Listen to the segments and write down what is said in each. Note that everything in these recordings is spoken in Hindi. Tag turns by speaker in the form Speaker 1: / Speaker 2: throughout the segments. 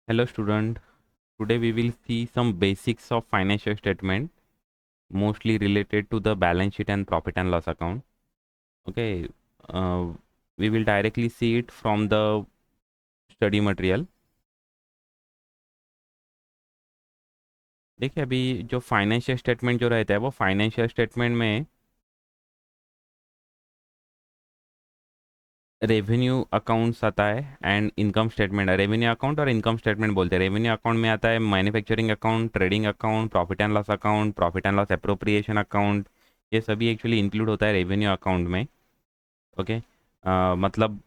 Speaker 1: Hello student, today we will see some basics of financial statement mostly related to the balance sheet and profit and loss account. Okay, uh, we will directly see it from the study material. देखिए अभी जो फाइनेंशियल स्टेटमेंट जो रहता है वो फाइनेंशियल स्टेटमेंट में रेवेन्यू अकाउंट्स आता है and income statement. Revenue account और इनकम स्टेटमेंट बोलते हैं। रेवेन्यू अकाउंट में आता है manufacturing account, trading account, profit and loss account, profit and loss appropriation account. ये सभी एक्चुअली इंक्लूड होता है रेवेन्यू अकाउंट में। ओके, मतलब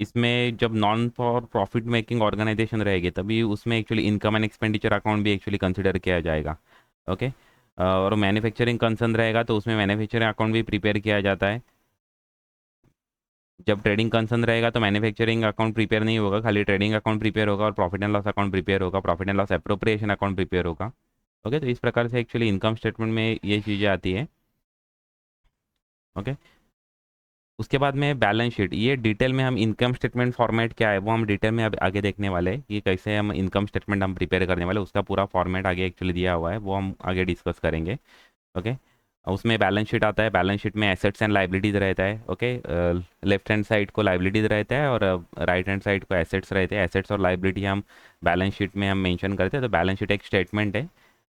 Speaker 1: इसमें जब non for profit making organisation रहेगी तभी उसमें actually income and expenditure account भी एक्चुअली कंसिडर किया जाएगा। ओके, और मैन्युफैक्चरिंग कंसर्न रहेगा तो उसमें मैन्युफैक्चरिंग अकाउंट भी प्रिपेयर किया जाता है। जब ट्रेडिंग कंसर्न रहेगा तो मैन्युफैक्चरिंग अकाउंट प्रिपेयर नहीं होगा, खाली ट्रेडिंग अकाउंट प्रिपेयर होगा और profit and loss account prepare होगा, profit and loss appropriation account prepare होगा। ओके, तो इस प्रकार से एक्चुअली इनकम स्टेटमेंट में ये चीज़ें आती है। ओके, उसके बाद में बैलेंस शीट। ये डिटेल में हम इनकम स्टेटमेंट फॉर्मेट क्या है वो हम डिटेल में अब आगे देखने वाले हैं कि कैसे हम इनकम स्टेटमेंट हम प्रिपेयर करने वाले, उसका पूरा फॉर्मेट आगे एक्चुअली दिया हुआ है, वो हम आगे डिस्कस करेंगे। ओके, उसमें बैलेंस शीट आता है। बैलेंस शीट में एसेट्स एंड लाइबिलिटीज़ रहता है। ओके, लेफ्ट हैंड साइड को लाइबिलिटीज़ रहता है और राइट हैंड साइड को एसेट्स रहते हैं। एसेट्स और लाइबिलिटी हम बैलेंस शीट में हम मेंशन करते हैं। तो बैलेंस शीट एक स्टेटमेंट है।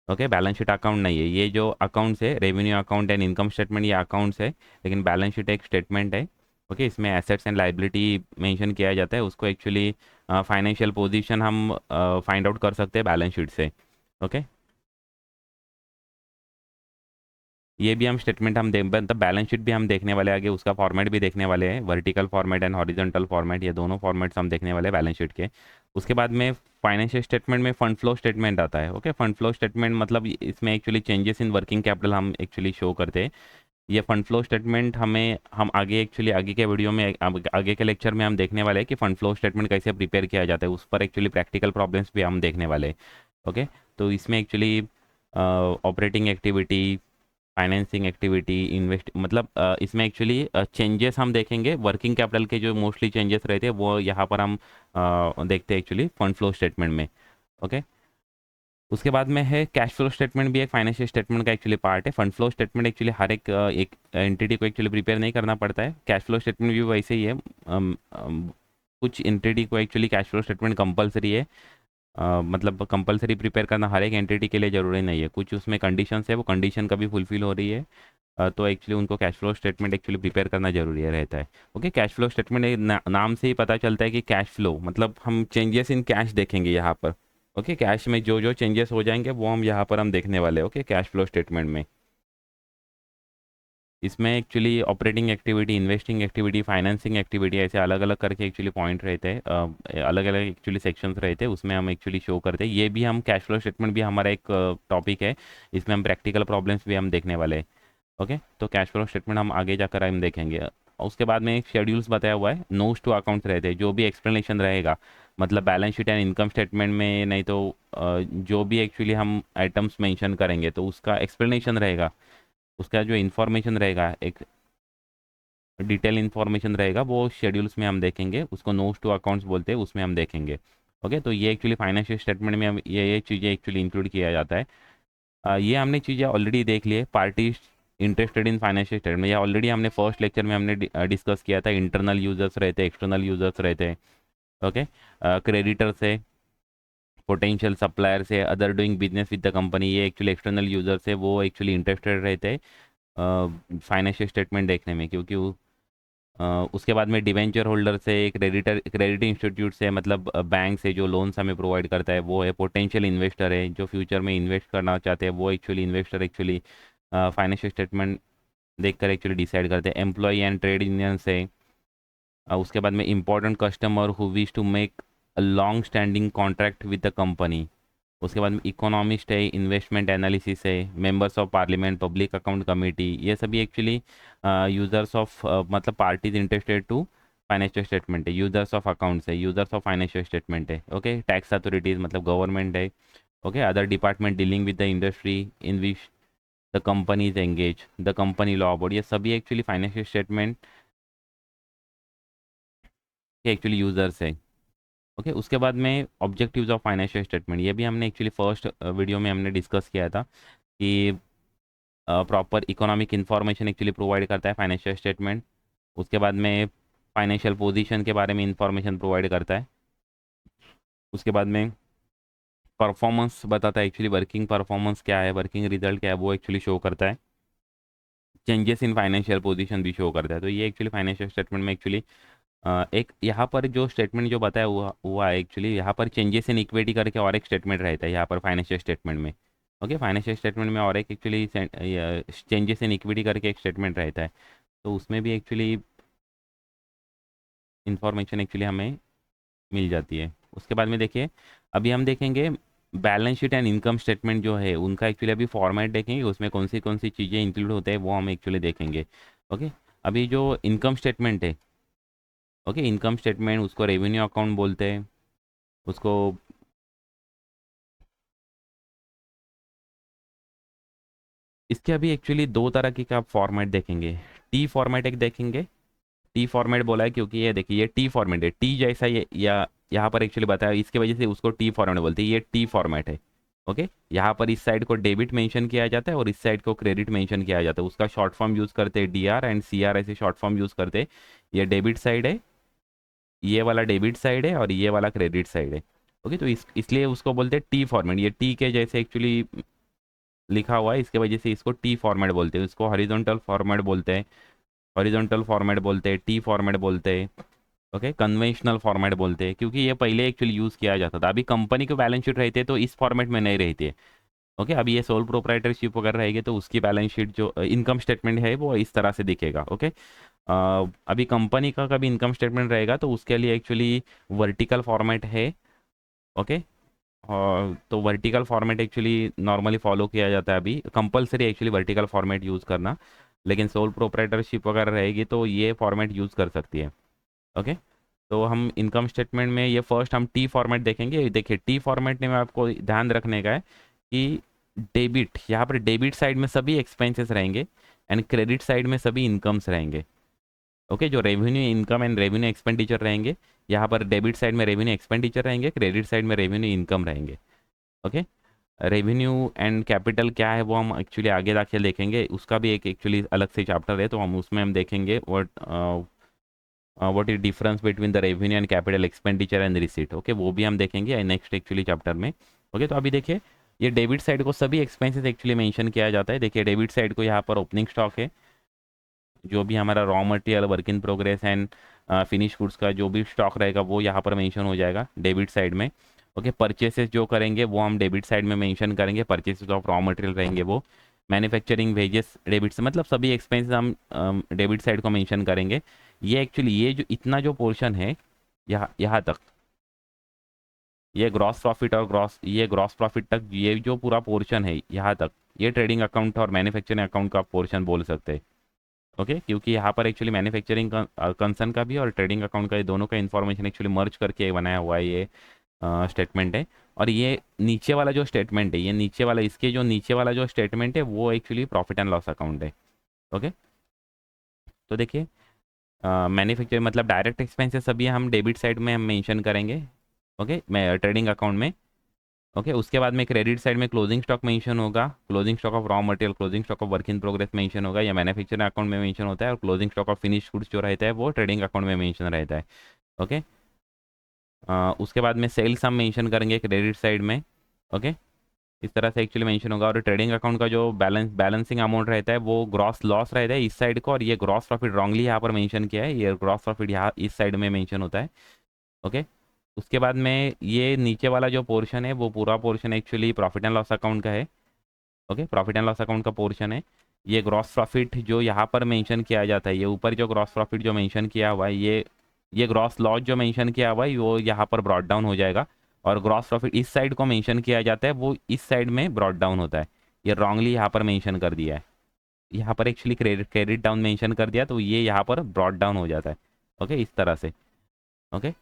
Speaker 1: ओके, बैलेंस शीट अकाउंट नहीं है। ये जो अकाउंट्स है, revenue account and income statement, ये अकाउंट्स है, लेकिन बैलेंस शीट एक स्टेटमेंट है। ओके, इसमें एसेट्स एंड लाइबिलिटी मेंशन किया जाता है। उसको एक्चुअली फाइनेंशियल पोजीशन हम फाइंड आउट कर सकते हैं बैलेंस शीट से। ओके, ये भी हम स्टेटमेंट हम देख मतलब बैलेंस शीट भी हम देखने वाले हैं आगे, उसका फॉर्मेट भी देखने वाले हैं। Vertical format and horizontal format, ये दोनों फॉर्मेट्स हम देखने वाले हैं बैलेंस शीट के। उसके बाद में फाइनेंशियल स्टेटमेंट में फंड फ्लो स्टेटमेंट आता है। ओके, फंड फ्लो स्टेटमेंट मतलब इसमें actually changes in working capital हम एक्चुअली शो करते हैं। ये फंड फ्लो स्टेटमेंट हमें हम आगे एक्चुअली आगे के वीडियो में आगे के लेक्चर में हम देखने वाले हैं कि फंड फ्लो स्टेटमेंट कैसे प्रिपेयर किया जाता है। उस पर एक्चुअली प्रैक्टिकल प्रॉब्लम्स भी हम देखने वाले हैं। ओके, तो इसमें actually operating activity, financing activity, invest मतलब इसमें एक्चुअली चेंजेस हम देखेंगे। वर्किंग कैपिटल के जो मोस्टली चेंजेस रहते हैं वो यहाँ पर हम देखते हैं एक्चुअली फंड फ्लो स्टेटमेंट में। ओके, उसके बाद में है कैश फ्लो स्टेटमेंट, भी एक फाइनेंशियल स्टेटमेंट का एक्चुअली पार्ट है। फंड फ्लो स्टेटमेंट एक्चुअली हर एक एंटिटी को एक्चुअली प्रिपेयर नहीं करना पड़ता है। कैश फ्लो स्टेटमेंट भी वैसे ही है। कुछ एंटिटी को actually cash flow statement compulsory है। मतलब कंपलसरी प्रिपेयर करना हर एक एंटिटी के लिए ज़रूरी नहीं है। कुछ उसमें कंडीशंस है, वो कंडीशन कभी फुलफिल हो रही है तो एक्चुअली उनको cash flow statement actually prepare करना जरूरी है रहता है। ओके, कैश फ्लो स्टेटमेंट नाम से ही पता चलता है कि कैश फ्लो मतलब हम चेंजेस इन कैश देखेंगे यहाँ पर। ओके, कैश में जो जो चेंजेस हो जाएंगे वो हम यहाँ पर हम देखने वाले हैं। ओके, कैश फ्लो स्टेटमेंट में इसमें actually operating activity, investing activity, financing activity, ऐसे अलग अलग करके एक्चुअली पॉइंट रहते हैं, अलग अलग एक्चुअली सेक्शंस रहते हैं, उसमें हम एक्चुअली शो करते हैं। ये भी हम कैश फ्लो स्टेटमेंट भी हमारा एक टॉपिक है। इसमें हम प्रैक्टिकल प्रॉब्लम्स भी हम देखने वाले हैं। ओके, तो कैश फ्लो स्टेटमेंट हम आगे जाकर हम देखेंगे। और उसके बाद में एक शेड्यूल्स बताया हुआ है, नोट्स टू अकाउंट्स रहते हैं, जो भी एक्सप्लेनेशन रहेगा मतलब balance sheet and income statement में नहीं तो जो भी एक्चुअली हम आइटम्स मेंशन करेंगे तो उसका एक्सप्लेनेशन रहेगा, उसका जो इन्फॉर्मेशन रहेगा, एक डिटेल इन्फॉर्मेशन रहेगा, वो शेड्यूल्स में हम देखेंगे। उसको नोट्स टू अकाउंट्स बोलते हैं, उसमें हम देखेंगे। ओके, तो ये एक्चुअली फाइनेंशियल स्टेटमेंट में हम ये चीज़ें एक्चुअली इंक्लूड किया जाता है। ये हमने चीज़ें ऑलरेडी देख ली है। Party interested in financial statement, ये ऑलरेडी हमने फर्स्ट लेक्चर में हमने डिस्कस किया था। इंटरनल यूजर्स रहते हैं, एक्सटर्नल यूजर्स रहते हैं। ओके, क्रेडिटर्स है, पोटेंशियल सप्लायर से, other doing business with the company, ये एक्चुअली एक्सटर्नल यूजर्स है, वो एक्चुअली इंटरेस्टेड रहते हैं फाइनेंशियल स्टेटमेंट देखने में, क्योंकि उसके बाद में डिवेंचर होल्डर से, क्रेडिट इंस्टीट्यूट से मतलब बैंक से जो लोन्स हमें प्रोवाइड करता है वो है। पोटेंशियल इन्वेस्टर है, जो फ्यूचर में इन्वेस्ट करना चाहते हैं, वो actually investor actually financial statement देखकर एक्चुअली डिसाइड करते हैं। एम्प्लॉय एंड ट्रेड यूनियन से, उसके बाद में important customer who wish to make a long standing contract with the company. उसके बाद में इकोनॉमिस्ट है, इन्वेस्टमेंट एनालिसिस है, members of parliament, public account committee, ये सभी एक्चुअली यूजर्स ऑफ मतलब parties interested to financial statement है। यूजर्स ऑफ अकाउंट्स है, यूजर्स ऑफ फाइनेंशियल स्टेटमेंट है। ओके, टैक्स अथॉरिटीज मतलब गवर्नमेंट है। Okay, other department dealing with the industry in which the company is engage, the company law board, ये सभी एक्चुअली फाइनेंशियल स्टेटमेंट के एक्चुअली यूजर्स है। ओके, उसके बाद में ऑब्जेक्टिव्स ऑफ फाइनेंशियल स्टेटमेंट, ये भी हमने एक्चुअली फर्स्ट वीडियो में हमने डिस्कस किया था कि proper economic information actually provide करता है फाइनेंशियल स्टेटमेंट। उसके बाद में फाइनेंशियल पोजीशन के बारे में इंफॉर्मेशन प्रोवाइड करता है। उसके बाद में परफॉर्मेंस बताता है, एक्चुअली वर्किंग परफॉर्मेंस क्या है, वर्किंग रिजल्ट क्या है, वो एक्चुअली शो करता है। चेंजेस इन फाइनेंशियल पोजीशन भी शो करता है। तो ये एक्चुअली फाइनेंशियल स्टेटमेंट में एक्चुअली एक यहाँ पर जो स्टेटमेंट जो बताया हुआ है एक्चुअली, यहाँ पर चेंजेस इन इक्विटी करके और एक स्टेटमेंट रहता है यहाँ पर फाइनेंशियल स्टेटमेंट में। ओके, फाइनेंशियल स्टेटमेंट में और एक एक्चुअली चेंजेस इन इक्विटी करके एक स्टेटमेंट रहता है। तो उसमें भी एक्चुअली इंफॉर्मेशन एक्चुअली हमें मिल जाती है। उसके बाद में देखिए, अभी हम देखेंगे balance sheet and income statement जो है उनका एक्चुअली अभी फॉर्मेट देखेंगे, उसमें कौन सी चीज़ें इंक्लूड होते हैं वो हम एक्चुअली देखेंगे। ओके, अभी जो इनकम स्टेटमेंट है, ओके, इनकम स्टेटमेंट उसको रेवेन्यू अकाउंट बोलते हैं, उसको इसके अभी एक्चुअली दो तरह की का फॉर्मेट देखेंगे। टी फॉर्मेट एक देखेंगे। टी फॉर्मेट बोला है क्योंकि ये देखिए ये टी फॉर्मेट है, टी जैसा ये या यहाँ पर एक्चुअली बताया, इसके वजह से उसको टी फॉर्मेट बोलते हैं। ये टी फॉर्मेट है। ओके, यहाँ पर इस साइड को डेबिट मेंशन किया जाता है और इस साइड को क्रेडिट मेंशन किया जाता है। उसका शॉर्ट फॉर्म यूज़ करते हैं D R and C R, ऐसे शॉर्ट फॉर्म यूज़ करते हैं। ये डेबिट साइड है, ये वाला डेबिट साइड है और ये वाला क्रेडिट साइड है। ओके, तो इसलिए उसको बोलते हैं टी फॉर्मेट। ये टी के जैसे एक्चुअली लिखा हुआ है, इसके वजह से इसको टी फॉर्मेट बोलते हैं। इसको हॉरिजॉन्टल फॉर्मेट बोलते हैं, हॉरिजॉन्टल फॉर्मेट बोलते हैं, टी फॉर्मेट बोलते हैं। ओके, कन्वेंशनल फॉर्मेट बोलते हैं क्योंकि ये पहले एक्चुअली यूज़ किया जाता था। अभी कंपनी के बैलेंस शीट रहते हैं तो इस फॉर्मेट में नहीं रहती है। ओके, अभी ये सोल प्रोप्राइटरशिप वगैरह रहेगी तो उसकी बैलेंस शीट जो इनकम स्टेटमेंट है वो इस तरह से दिखेगा। ओके, अभी कंपनी का कभी इनकम स्टेटमेंट रहेगा तो उसके लिए एक्चुअली वर्टिकल फॉर्मेट है। ओके, और तो vertical format actually normally follow किया जाता है, अभी compulsory actually vertical format use करना। लेकिन सोल प्रोप्राइटरशिप वगैरह रहेगी तो ये फॉर्मेट यूज़ कर सकती है। ओके, तो हम इनकम स्टेटमेंट में ये फर्स्ट हम टी फॉर्मेट देखेंगे। देखिए टी फॉर्मेट में आपको ध्यान रखने का है कि डेबिट, यहाँ पर डेबिट साइड में सभी एक्सपेंसेस रहेंगे एंड क्रेडिट साइड में सभी इनकम्स रहेंगे। ओके, जो revenue income and revenue expenditure रहेंगे, यहाँ पर डेबिट साइड में रेवेन्यू एक्सपेंडिचर रहेंगे, क्रेडिट साइड में रेवेन्यू इनकम रहेंगे। ओके, रेवेन्यू एंड कैपिटल क्या है वो हम एक्चुअली आगे जाके देखेंगे, उसका भी एक एक्चुअली अलग से चैप्टर है, तो हम उसमें हम देखेंगे what is difference between the revenue and capital expenditure and receipt. Okay, वो भी हम देखेंगे नेक्स्ट एक्चुअली चैप्टर में। ओके, तो अभी देखिए ये डेबिट साइड को सभी एक्सपेंसेस एक्चुअली मेंशन किया जाता है। देखिए डेबिट साइड को यहाँ पर ओपनिंग स्टॉक है, जो भी हमारा raw material, work in progress and finish goods का जो भी स्टॉक रहेगा वो यहाँ पर मेंशन हो जाएगा डेबिट साइड में। ओके, परचेसेस जो करेंगे वो हम डेबिट साइड में मेंशन करेंगे, परचेसेस ऑफ रॉ मटेरियल रहेंगे वो। मैन्युफैक्चरिंग वेजेस डेबिट से, मतलब सभी एक्सपेंसेस हम डेबिट साइड को मेंशन करेंगे। ये एक्चुअली ये जो इतना जो पोर्शन है यहाँ यहाँ तक, ये ग्रॉस प्रॉफिट और ग्रॉस प्रॉफिट तक ये जो पूरा पोर्शन है यहाँ तक, ये ट्रेडिंग अकाउंट और मैन्युफैक्चरिंग अकाउंट का पोर्शन बोल सकते हैं। ओके, क्योंकि यहाँ पर एक्चुअली मैन्युफैक्चरिंग कंसर्न का भी और ट्रेडिंग अकाउंट का, ये दोनों का इन्फॉर्मेशन एक्चुअली मर्ज करके बनाया हुआ है ये स्टेटमेंट है। और ये नीचे वाला जो स्टेटमेंट है, ये नीचे वाला, इसके जो नीचे वाला जो स्टेटमेंट है वो actually profit and loss account है। ओके, तो देखिए मैन्युफैक्चरिंग मतलब डायरेक्ट एक्सपेंसेस सभी हम डेबिट साइड में हम मेंशन करेंगे। ओके, मैं ट्रेडिंग अकाउंट में। ओके, उसके बाद में क्रेडिट साइड में क्लोजिंग स्टॉक मेंशन होगा, closing stock of raw material, closing stock of work in progress mention होगा, या मैन्युफैक्चरिंग अकाउंट में मेंशन होता है। और closing stock of finish goods जो रहता है वो ट्रेडिंग अकाउंट में मेंशन रहता है। ओके, उसके बाद में सेल्स हम मेंशन करेंगे क्रेडिट साइड में। ओके, इस तरह से एक्चुअली मेंशन होगा। और ट्रेडिंग अकाउंट का जो बैलेंसिंग अमाउंट रहता है वो ग्रॉस लॉस रहता है इस साइड को, और ये ग्रॉस प्रॉफिट रॉन्गली यहाँ पर मेंशन किया है, ये ग्रॉस प्रॉफिट यहाँ इस साइड में मेंशन होता है। ओके, उसके बाद में ये नीचे वाला जो पोर्शन है वो पूरा portion actually profit and loss account का है। Okay, profit and loss account का पोर्शन है। ये ग्रॉस प्रॉफिट जो यहाँ पर मेंशन किया जाता है, ये ऊपर जो ग्रॉस प्रॉफिट जो मेंशन किया हुआ है, ये ग्रॉस लॉस जो मेंशन किया हुआ है वो यहाँ पर ब्रॉट डाउन हो जाएगा। और ग्रॉस प्रॉफिट इस साइड को मेंशन किया जाता है, वो इस साइड में ब्रॉट डाउन होता है। ये रॉन्गली यहाँ पर मेंशन कर दिया है, यहाँ पर एक्चुअली क्रेडिट डाउन मेंशन कर दिया, तो ये यहाँ पर ब्रॉट डाउन हो जाता है। ओके, इस तरह से। ओके,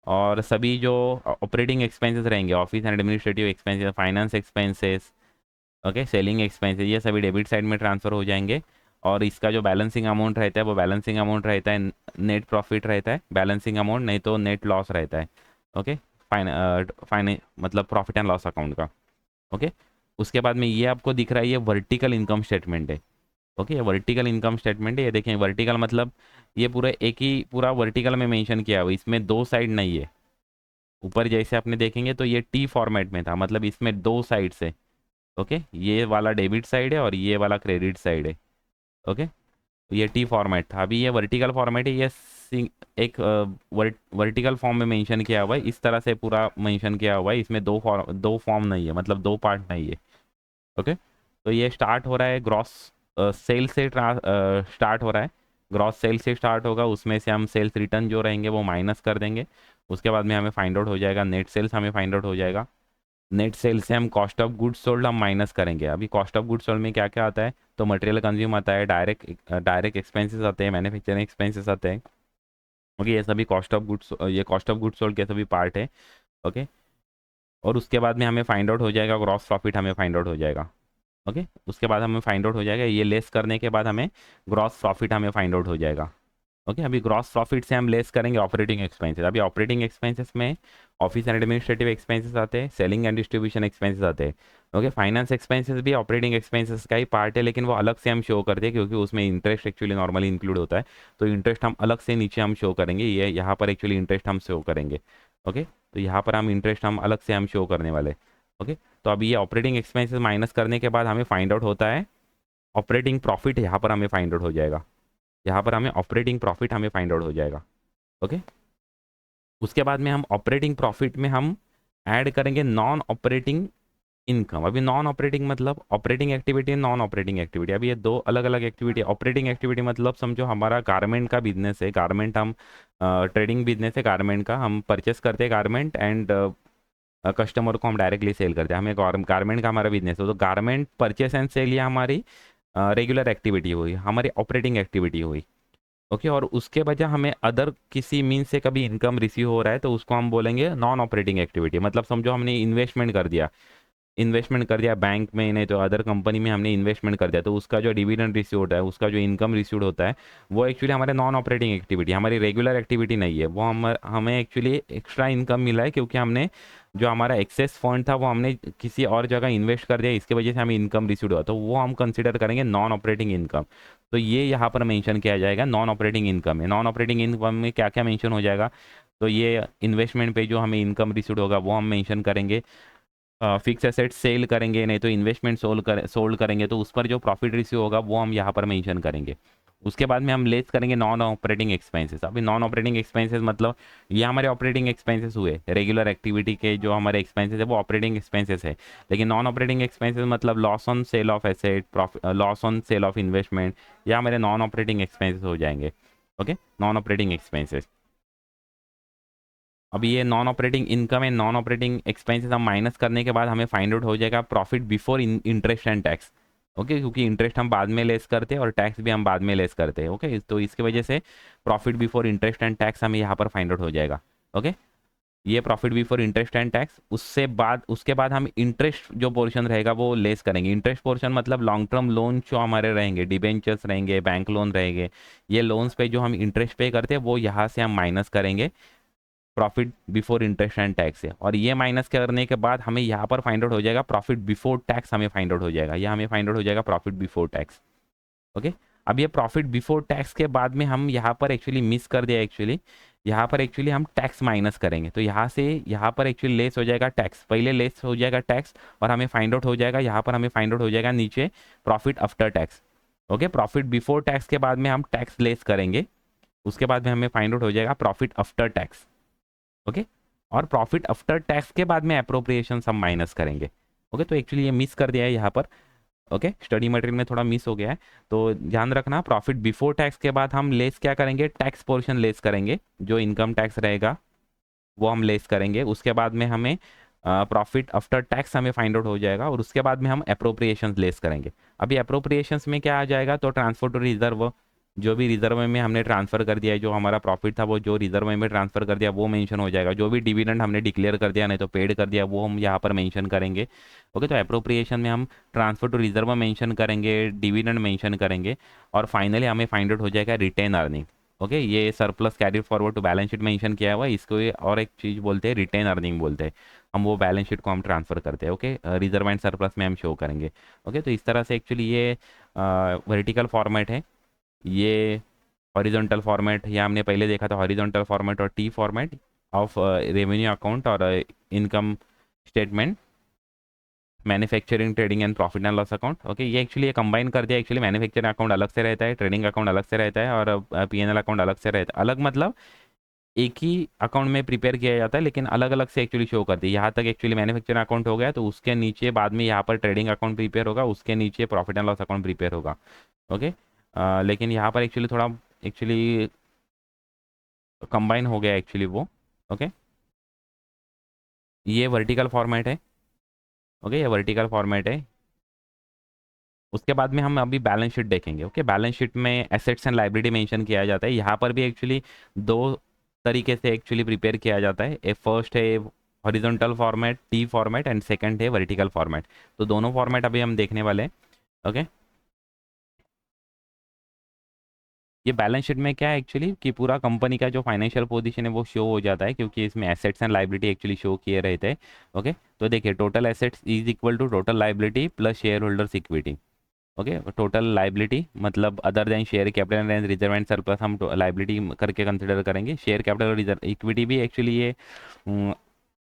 Speaker 1: और सभी जो ऑपरेटिंग एक्सपेंसेस रहेंगे, office and administrative expenses, finance expenses, okay, selling expenses, ये सभी डेबिट साइड में ट्रांसफ़र हो जाएंगे। और इसका जो बैलेंसिंग अमाउंट रहता है वो बैलेंसिंग अमाउंट रहता है, नेट प्रॉफिट रहता है बैलेंसिंग अमाउंट, नहीं तो नेट लॉस रहता है। ओके, फाइन मतलब प्रॉफिट एंड लॉस अकाउंट का। ओके, उसके बाद में ये आपको दिख रहा है, ये वर्टिकल इनकम स्टेटमेंट है। ओके, ये वर्टिकल इनकम स्टेटमेंट है। ये देखें, वर्टिकल मतलब ये पूरा एक ही पूरा वर्टिकल में मेंशन किया हुआ, इसमें दो साइड नहीं है। ऊपर जैसे आपने देखेंगे तो ये टी फॉर्मेट में था, मतलब इसमें दो साइड से। ओके, ये वाला डेबिट साइड है और ये वाला क्रेडिट साइड है। ओके, तो ये टी फॉर्मेट था। अभी ये वर्टिकल फॉर्मेट है, ये एक वर्टिकल फॉर्म में मेंशन किया हुआ है, इस तरह से पूरा मेंशन किया हुआ है। इसमें दो फॉर्म नहीं है, मतलब दो पार्ट नहीं है। ओके, तो ये स्टार्ट हो रहा है ग्रॉस सेल से स्टार्ट हो रहा है। ग्रॉस सेल से स्टार्ट होगा, उसमें से हम सेल्स रिटर्न जो रहेंगे वो माइनस कर देंगे। उसके बाद में हमें फाइंड आउट हो जाएगा नेट सेल्स, हमें फाइंड आउट हो जाएगा। नेट सेल से हम कॉस्ट ऑफ गुड्स सोल्ड हम माइनस करेंगे। अभी कॉस्ट ऑफ गुड्स सोल्ड में क्या क्या आता है, तो मटेरियल कंज्यूम आता है, डायरेक्ट एक्सपेंसेस आते हैं, मैन्युफैक्चरिंग एक्सपेंसेस आते हैं। ओके, ये सभी कॉस्ट ऑफ गुड्स, ये कॉस्ट ऑफ गुड्स सोल्ड के सभी पार्ट है। ओके, और उसके बाद में हमें फाइंड आउट हो जाएगा ग्रॉस प्रॉफिट, हमें फाइंड आउट हो जाएगा। ओके, उसके बाद हमें फाइंड आउट हो जाएगा, ये लेस करने के बाद हमें ग्रॉस प्रॉफिट हमें फाइंड आउट हो जाएगा। ओके, अभी ग्रॉस प्रॉफिट से हम लेस करेंगे ऑपरेटिंग एक्सपेंसेस। अभी ऑपरेटिंग एक्सपेंसेस में ऑफिस एंड एडमिनिस्ट्रेटिव एक्सपेंसेस आते हैं, सेलिंग एंड डिस्ट्रीब्यूशन एक्सपेंसेस आते हैं। ओके, फाइनेंस एक्सपेंसेस भी ऑपरेटिंग एक्सपेंसेस का ही पार्ट है, लेकिन वो अलग से हम शो करते हैं क्योंकि उसमें इंटरेस्ट एक्चुअली नॉर्मली इंक्लूड होता है। तो इंटरेस्ट हम अलग से नीचे हम शो करेंगे, ये यहाँ पर एक्चुअली इंटरेस्ट हम शो करेंगे। ओके, तो यहाँ पर हम इंटरेस्ट हम अलग से हम शो करने वाले। ओके, तो अभी ये ऑपरेटिंग एक्सपेंसेस माइनस करने के बाद हमें फाइंड आउट होता है ऑपरेटिंग प्रॉफिट, यहाँ पर हमें फाइंड आउट हो जाएगा। यहाँ पर हमें ऑपरेटिंग प्रॉफिट हमें फाइंड आउट हो जाएगा। ओके, उसके बाद में हम ऑपरेटिंग प्रॉफिट में हम ऐड करेंगे नॉन ऑपरेटिंग इनकम। अभी नॉन ऑपरेटिंग मतलब operating activity, non operating activity, अभी ये दो अलग अलग एक्टिविटी। ऑपरेटिंग एक्टिविटी मतलब समझो हमारा गारमेंट का बिजनेस है, गारमेंट हम ट्रेडिंग बिजनेस है गारमेंट का, हम परचेस करते हैं गारमेंट एंड कस्टमर को हम डायरेक्टली सेल करते हैं। हमें गारमेंट का हमारा बिजनेस है, तो गारमेंट परचेस एंड सेल ये हमारी रेगुलर एक्टिविटी हुई, हमारी ऑपरेटिंग एक्टिविटी हुई। ओके, और उसके बजाय हमें अदर किसी मीन से कभी इनकम रिसीव हो रहा है तो उसको हम बोलेंगे नॉन ऑपरेटिंग एक्टिविटी। मतलब समझो हमने इन्वेस्टमेंट कर दिया बैंक में, नहीं तो अदर कंपनी में हमने इन्वेस्टमेंट कर दिया, तो उसका जो डिविडेंड रिसीव होता है, उसका जो इनकम रिसीव होता है, वो एक्चुअली हमारे नॉन ऑपरेटिंग एक्टिविटी, हमारी रेगुलर एक्टिविटी नहीं है। वो हमें एक्चुअली एक्स्ट्रा इनकम मिला है क्योंकि हमने जो हमारा एक्सेस फंड था वो हमने किसी और जगह इन्वेस्ट कर दिया, इसके वजह से हमें इनकम रिसीव हुआ, तो वो हम कंसिडर करेंगे नॉन ऑपरेटिंग इनकम। तो ये यहाँ पर मेंशन किया जाएगा नॉन ऑपरेटिंग इनकम है। नॉन ऑपरेटिंग इनकम में क्या क्या मेंशन हो जाएगा, तो ये इन्वेस्टमेंट पे जो हमें इनकम रिसीव होगा वो हम मेंशन करेंगे। फिक्स एसेट सेल करेंगे, नहीं तो इन्वेस्टमेंट सोल्ड करेंगे, तो उस पर जो प्रॉफिट रिसीव होगा वो हम यहाँ पर मेंशन करेंगे। उसके बाद में हम लेस करेंगे नॉन ऑपरेटिंग एक्सपेंसेस। अभी नॉन ऑपरेटिंग एक्सपेंसेस मतलब ये हमारे ऑपरेटिंग एक्सपेंसेस हुए, रेगुलर एक्टिविटी के जो हमारे एक्सपेंसेस है वो ऑपरेटिंग एक्सपेंसेस है। लेकिन नॉन ऑपरेटिंग एक्सपेंसेस मतलब loss on sale of asset, loss on sale of investment, या हमारे नॉन ऑपरेटिंग एक्सपेंसेस हो जाएंगे। Okay, non operating expenses. अभी ये non operating income and non operating expenses हम माइनस करने के बाद हमें फाइंड आउट हो जाएगा profit before interest and tax. Okay, क्योंकि इंटरेस्ट हम बाद में लेस करते हैं और टैक्स भी हम बाद में लेस करते हैं। ओके, तो इसकी वजह से profit before interest and tax हमें यहाँ पर फाइंड आउट हो जाएगा। ओके, ये profit before interest and tax. उसके बाद हम इंटरेस्ट जो पोर्शन रहेगा वो लेस करेंगे। इंटरेस्ट पोर्शन मतलब लॉन्ग टर्म लोन जो हमारे रहेंगे, डिबेंचर्स रहेंगे, बैंक लोन रहेंगे, ये लोन्स पे जो हम इंटरेस्ट पे करते हैं वो यहाँ से हम माइनस करेंगे profit before interest and tax है। और ये माइनस करने के बाद हमें यहाँ पर फाइंड आउट हो जाएगा प्रॉफिट बिफोर टैक्स, हमें फाइंड आउट हो जाएगा, यह हमें फाइंड आउट हो जाएगा प्रॉफिट बिफोर टैक्स। ओके, अब ये प्रॉफिट बिफोर टैक्स के बाद में हम यहाँ पर एक्चुअली मिस कर दिया, एक्चुअली यहाँ पर एक्चुअली हम टैक्स माइनस करेंगे, तो यहाँ से यहाँ पर एक्चुअली लेस हो जाएगा टैक्स, पहले लेस हो जाएगा टैक्स और हमें फाइंड आउट हो जाएगा, यहाँ पर हमें फाइंड आउट हो जाएगा नीचे profit after tax. Okay, profit before tax के बाद में हम टैक्स लेस करेंगे, उसके बाद में हमें फाइंड आउट हो जाएगा प्रॉफिट आफ्टर टैक्स। ओके, और प्रॉफिट आफ्टर टैक्स के बाद में अप्रोप्रिएशन हम माइनस करेंगे। ओके, तो एक्चुअली ये मिस कर दिया है यहाँ पर। ओके, स्टडी मटेरियल में थोड़ा मिस हो गया है, तो ध्यान रखना प्रॉफिट बिफोर टैक्स के बाद हम लेस क्या करेंगे, टैक्स पोर्शन लेस करेंगे, जो इनकम टैक्स रहेगा वो हम लेस करेंगे। उसके बाद में हमें प्रॉफिट आफ्टर टैक्स हमें फाइंड आउट हो जाएगा और उसके बाद में हम अप्रोप्रिएशन लेस करेंगे। अभी अप्रोप्रिएशंस में क्या आ जाएगा, तो ट्रांसफर टू रिजर्व, जो भी रिजर्व में हमने ट्रांसफर कर दिया है, जो हमारा प्रॉफिट था वो जो रिजर्व में ट्रांसफर कर दिया वो मेंशन हो जाएगा। जो भी डिविडेंड हमने डिक्लेयर कर दिया नहीं तो पेड कर दिया वो हम यहाँ पर मेंशन करेंगे। ओके, तो अप्रोप्रिएशन में हम ट्रांसफर टू रिजर्व मेंशन करेंगे, डिविडेंड मेंशन करेंगे और फाइनली हमें फाइंड आउट हो जाएगा रिटेन अर्निंग। ओके, ये surplus carry forward to balance sheet mention किया हुआ है, इसको ये और एक चीज़ बोलते हैं रिटेन अर्निंग बोलते हैं। हम वो बैलेंस शीट को हम ट्रांसफ़र करते हैं। ओके, रिजर्व एंड सरप्लस में हम शो करेंगे। ओके, तो इस तरह से एक्चुअली ये वर्टिकल फॉर्मेट है। ये हॉरिजॉन्टल फॉर्मेट, या हमने पहले देखा था हॉरिजॉन्टल फॉर्मेट और T format of revenue account और income statement, manufacturing trading and profit and loss account. Okay, ये एक्चुअली ये कंबाइन कर दिया। एक्चुअली मैन्युफैक्चरिंग अकाउंट अलग से रहता है, ट्रेडिंग अकाउंट अलग से रहता है, और पीएनएल अकाउंट अलग से रहता है। अलग मतलब एक ही अकाउंट में प्रिपेयर किया जाता है, लेकिन अलग अलग से एक्चुअली शो करती है। यहाँ तक एक्चुअली मैन्युफैक्चरिंग अकाउंट हो गया, तो उसके नीचे बाद में यहाँ पर ट्रेडिंग अकाउंट प्रिपेयर होगा, उसके नीचे profit and loss account prepare होगा। ओके, लेकिन यहाँ पर एक्चुअली थोड़ा एक्चुअली कंबाइन हो गया एक्चुअली वो। ओके, ये वर्टिकल फॉर्मेट है। ओके, ये वर्टिकल फॉर्मेट है। उसके बाद में हम अभी बैलेंस शीट देखेंगे। ओके, बैलेंस शीट में एसेट्स एंड लाइबिलिटी मेंशन किया जाता है। यहाँ पर भी एक्चुअली दो तरीके से एक्चुअली प्रिपेयर किया जाता है। ए फर्स्ट है horizontal format T format, and second है वर्टिकल फॉर्मेट। तो दोनों फॉर्मेट अभी हम देखने वाले हैं। ओके, ये बैलेंस शीट में क्या है एक्चुअली कि पूरा कंपनी का जो फाइनेंशियल पोजीशन है वो शो हो जाता है, क्योंकि इसमें assets and liability actually show किए रहते हैं। ओके, तो देखिए total assets is equal to total liability plus share holders equity. Okay, total liability मतलब other than share capital and reserve and surplus हम लाइबिलिटी करके कंसिडर करेंगे। शेयर कैपिटल और रिजर्व इक्विटी भी एक्चुअली ये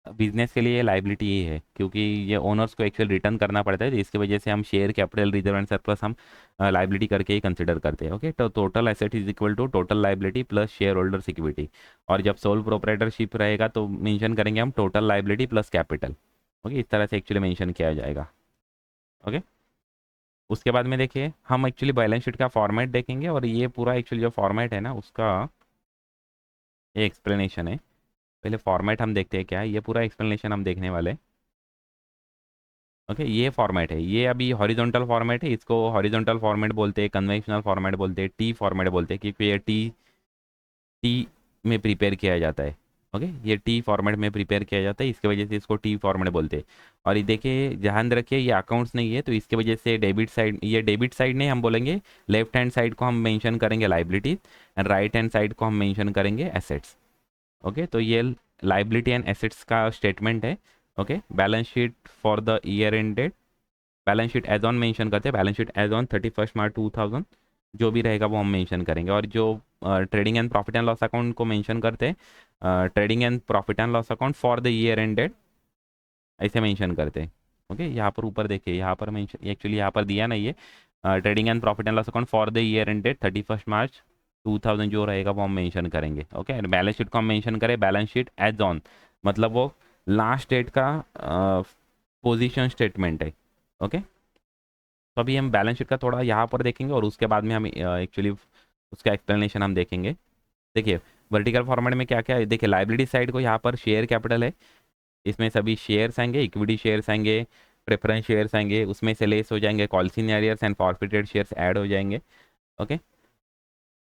Speaker 1: बिजनेस के लिए लाइबिलिटी ही है, क्योंकि ये ओनर्स को एक्चुअल रिटर्न करना पड़ता है, तो इसकी वजह से हम share capital reserve and surplus हम लाइबिलिटी करके ही कंसिडर करते हैं। ओके, तो total asset is equal to total liability plus share holders equity. और जब सोल प्रोप्राइटरशिप रहेगा तो मेंशन करेंगे हम total liability plus capital. Okay, इस तरह से एक्चुअली मेंशन किया जाएगा। ओके, उसके बाद में देखिए हम एक्चुअली बैलेंस शीट का फॉर्मेट देखेंगे, और ये पूरा एक्चुअली जो फॉर्मेट है ना उसका ये एक्सप्लेनेशन है। पहले फॉर्मेट हम देखते हैं क्या है, ये पूरा एक्सप्लेनेशन हम देखने वाले हैं। ओके, ये फॉर्मेट है, ये अभी हॉरिजॉन्टल फॉर्मेट है, इसको हॉरिजॉन्टल फॉर्मेट बोलते हैं, कन्वेंशनल फॉर्मेट बोलते हैं, टी फॉर्मेट बोलते हैं, क्योंकि ये टी टी में प्रिपेयर किया जाता है। ओके, ये टी फॉर्मेट में प्रिपेयर किया जाता है, इसकी वजह से इसको टी फॉर्मेट बोलते हैं। और ये देखिए ध्यान रखिए ये अकाउंट्स नहीं है, तो इसकी वजह से डेबिट साइड, ये डेबिट साइड नहीं हम बोलेंगे, लेफ्ट हैंड साइड को हम मेंशन करेंगे liabilities, and right hand side को हम मेंशन करेंगे एसेट्स। ओके, तो ये लाइबिलिटी एंड एसेट्स का स्टेटमेंट है। Okay, balance sheet for the year ended, balance sheet as on mention करते हैं, balance sheet as on 31 March 2000, जो भी रहेगा वो हम मेंशन करेंगे। और जो trading and profit and loss account को मेंशन करते हैं, trading and profit and loss account for the year ended ऐसे मेंशन करते हैं। ओके, यहाँ पर ऊपर देखिए, यहाँ पर मेंशन एक्चुअली यहाँ पर दिया नहीं है, trading and profit and loss account for the year ended 31 March 2000 जो रहेगा वो हम मेंशन करेंगे। ओके, बैलेंस शीट को हम मेंशन करें बैलेंस शीट एज ऑन, मतलब वो लास्ट डेट का पोजीशन स्टेटमेंट है। ओके, तो अभी हम बैलेंस शीट का थोड़ा यहाँ पर देखेंगे, और उसके बाद में हम एक्चुअली उसका एक्सप्लेनेशन हम देखेंगे। देखिए वर्टिकल फॉर्मेट में क्या क्या है, देखिए लाइबिलिटी साइड को यहाँ पर शेयर कैपिटल है, इसमें सभी शेयर्स आएंगे, इक्विटी शेयर्स आएंगे, प्रेफरेंस शेयर्स आएंगे, उसमें से लेस हो जाएंगे calls in arrears and forfeited shares add हो जाएंगे। ओके,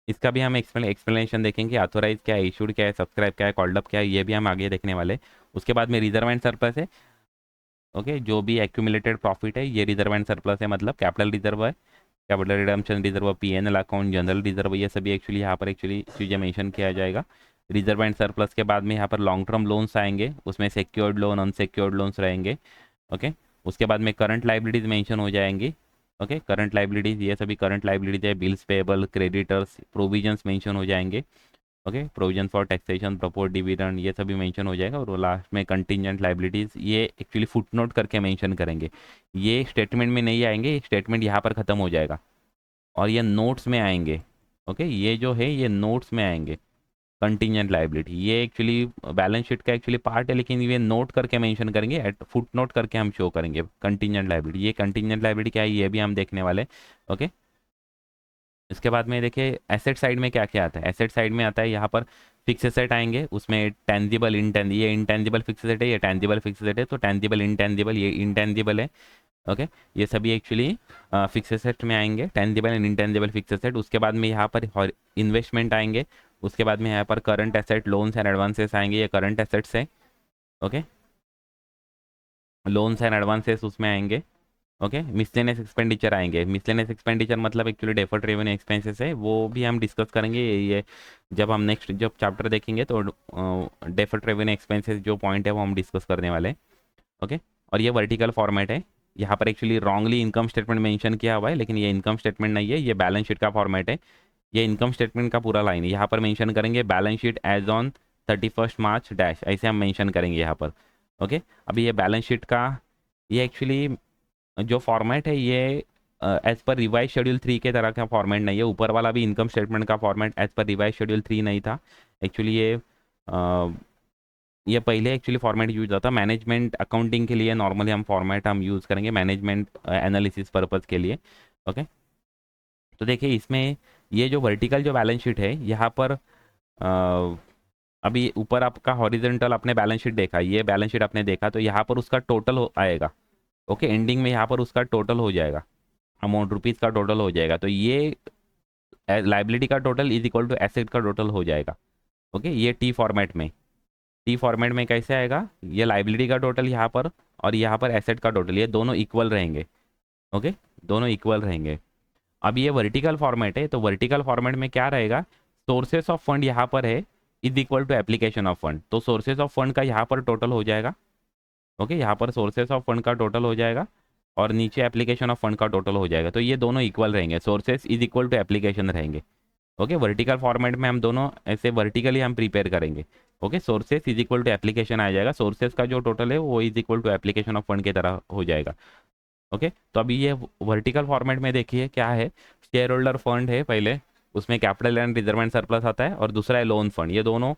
Speaker 1: इसका भी हम एक्सप्लेनेशन देखेंगे, ऑथोराइज क्या है, इशूड क्या है, सब्सक्राइब क्या है, कॉल्ड अप क्या है, ये भी हम आगे देखने वाले। उसके बाद में रिजर्व एंड सरप्लस है। ओके, जो भी एक्यूमुलेटेड प्रॉफिट है ये रिजर्व एंड सरप्लस है, मतलब कैपिटल रिजर्व है, capital redemption reserve, PNL account, general reserve, ये सभी एक्चुअली यहाँ पर एक्चुअली चीज़ें मेंशन किया जाएगा। रिजर्व एंड सरप्लस के बाद में यहाँ पर लॉन्ग टर्म लोन्स आएंगे, उसमें सिक्योर्ड लोन अनसिक्योर्ड लोन्स रहेंगे। ओके, उसके बाद में करंट लाइबिलिटीज मेंशन हो जाएंगी। ओके, करंट लाइबिलिटीज ये सभी करंट लाइबिलिटीज है, bills payable, creditors, provisions mention हो जाएंगे। Okay, provision for taxation, proposed dividend, ये सभी मेंशन हो जाएगा। और लास्ट में कंटिजेंट लाइबिलिटीज ये एक्चुअली फुट नोट करके मेंशन करेंगे, ये स्टेटमेंट में नहीं आएंगे, स्टेटमेंट यहाँ पर ख़त्म हो जाएगा और ये नोट्स में आएंगे। ओके, ये जो है ये नोट्स में आएंगे। कंटिजेंट लाइबिलिटी ये एक्चुअली बैलेंस शीट का एक्चुअली पार्ट है, लेकिन ये नोट करके मेंशन करेंगे, एट फुट नोट करके हम शो करेंगे कंटिजेंट लाइबिलिटी। ये कंटिजेंट लाइबिलिटी क्या है ये भी हम देखने वाले। ओके, इसके बाद में देखिए एसेट साइड में क्या क्या आता है। एसेट साइड में आता है यहाँ पर फिक्स एसेट आएंगे, उसमें टेंजिबल इंटेंजिबल, ये इंटेंजिबल फिक्स एसेट है, ये टेंजिबल फिक्स एसेट है, तो टेंजिबल इंटेंजिबल ये इंटेंजिबल है। ओके, ये सभी एक्चुअली फिक्स एसेट में आएंगे, tangible and intangible fix asset. उसके बाद में यहाँ पर इन्वेस्टमेंट आएंगे, उसके बाद में यहाँ पर current asset, loans and advances आएंगे, ये करंट एसेट्स है। ओके, लोन्स एंड एडवांसेस उसमें आएंगे। ओके, मिसलेनियस एक्सपेंडिचर आएंगे। मिसलेनियस एक्सपेंडिचर मतलब एक्चुअली डेफर्ड रेवेन्यू एक्सपेंसेस है, वो भी हम डिस्कस करेंगे। ये जब हम नेक्स्ट जब चैप्टर देखेंगे तो डेफर्ड रेवेन्यू एक्सपेंसेस जो पॉइंट है वो हम डिस्कस करने वाले हैं। ओके, और ये वर्टिकल फॉर्मेट है। यहाँ पर actually wrongly income statement mention किया हुआ है, लेकिन ये इनकम स्टेटमेंट नहीं है, ये बैलेंस शीट का फॉर्मेट है। ये इनकम स्टेटमेंट का पूरा लाइन है। यहाँ पर मेंशन करेंगे balance sheet as on 31 March dash, ऐसे हम मेंशन करेंगे यहाँ पर। ओके, अभी ये बैलेंस शीट का ये एक्चुअली जो फॉर्मेट है ये एज पर रिवाइज शेड्यूल 3 के तरह का फॉर्मेट नहीं है। ऊपर वाला भी इनकम स्टेटमेंट का format as per revise schedule 3 नहीं था एक्चुअली। ये पहले एक्चुअली फॉर्मेट यूज होता था मैनेजमेंट अकाउंटिंग के लिए। नॉर्मली हम फॉर्मेट हम यूज़ करेंगे मैनेजमेंट एनालिसिस पर्पज़ के लिए। ओके, तो देखिए इसमें ये जो वर्टिकल जो बैलेंस शीट है यहाँ पर अभी ऊपर आपका हॉरिजेंटल आपने बैलेंस शीट देखा, ये बैलेंस शीट आपने देखा, तो यहाँ पर उसका टोटल आएगा। ओके, एंडिंग में यहाँ पर उसका टोटल हो जाएगा, अमाउंट रुपीज़ का टोटल हो जाएगा। तो ये लाइबिलिटी का total is equal to asset का टोटल हो जाएगा। ओके, ये टी फॉर्मेट में। टी फॉर्मेट में कैसे आएगा, ये लाइबिलिटी का टोटल यहाँ पर और यहाँ पर एसेट का टोटल, ये दोनों इक्वल रहेंगे। ओके, दोनों इक्वल रहेंगे। अब ये वर्टिकल फॉर्मेट है, तो वर्टिकल फॉर्मेट में क्या रहेगा, सोर्सेस ऑफ फंड यहाँ पर है is equal to application of fund. तो सोर्सेस ऑफ फंड का यहाँ पर टोटल हो जाएगा। ओके, यहाँ पर सोर्सेस ऑफ फंड का टोटल हो जाएगा और नीचे एप्लीकेशन ऑफ फंड का टोटल हो जाएगा। तो ये दोनों इक्वल रहेंगे, sources is equal to application रहेंगे। ओके, वर्टिकल फॉर्मेट में हम दोनों ऐसे वर्टिकली हम प्रिपेयर करेंगे। Okay, sources is equal to application आ जाएगा, सोर्सेस का जो टोटल है वो is equal to application of fund की तरह हो जाएगा। ओके, तो अभी ये वर्टिकल फॉर्मेट में देखिए क्या है, शेयर होल्डर फंड है पहले, उसमें capital and reserve and surplus आता है, और दूसरा है लोन फंड। ये दोनों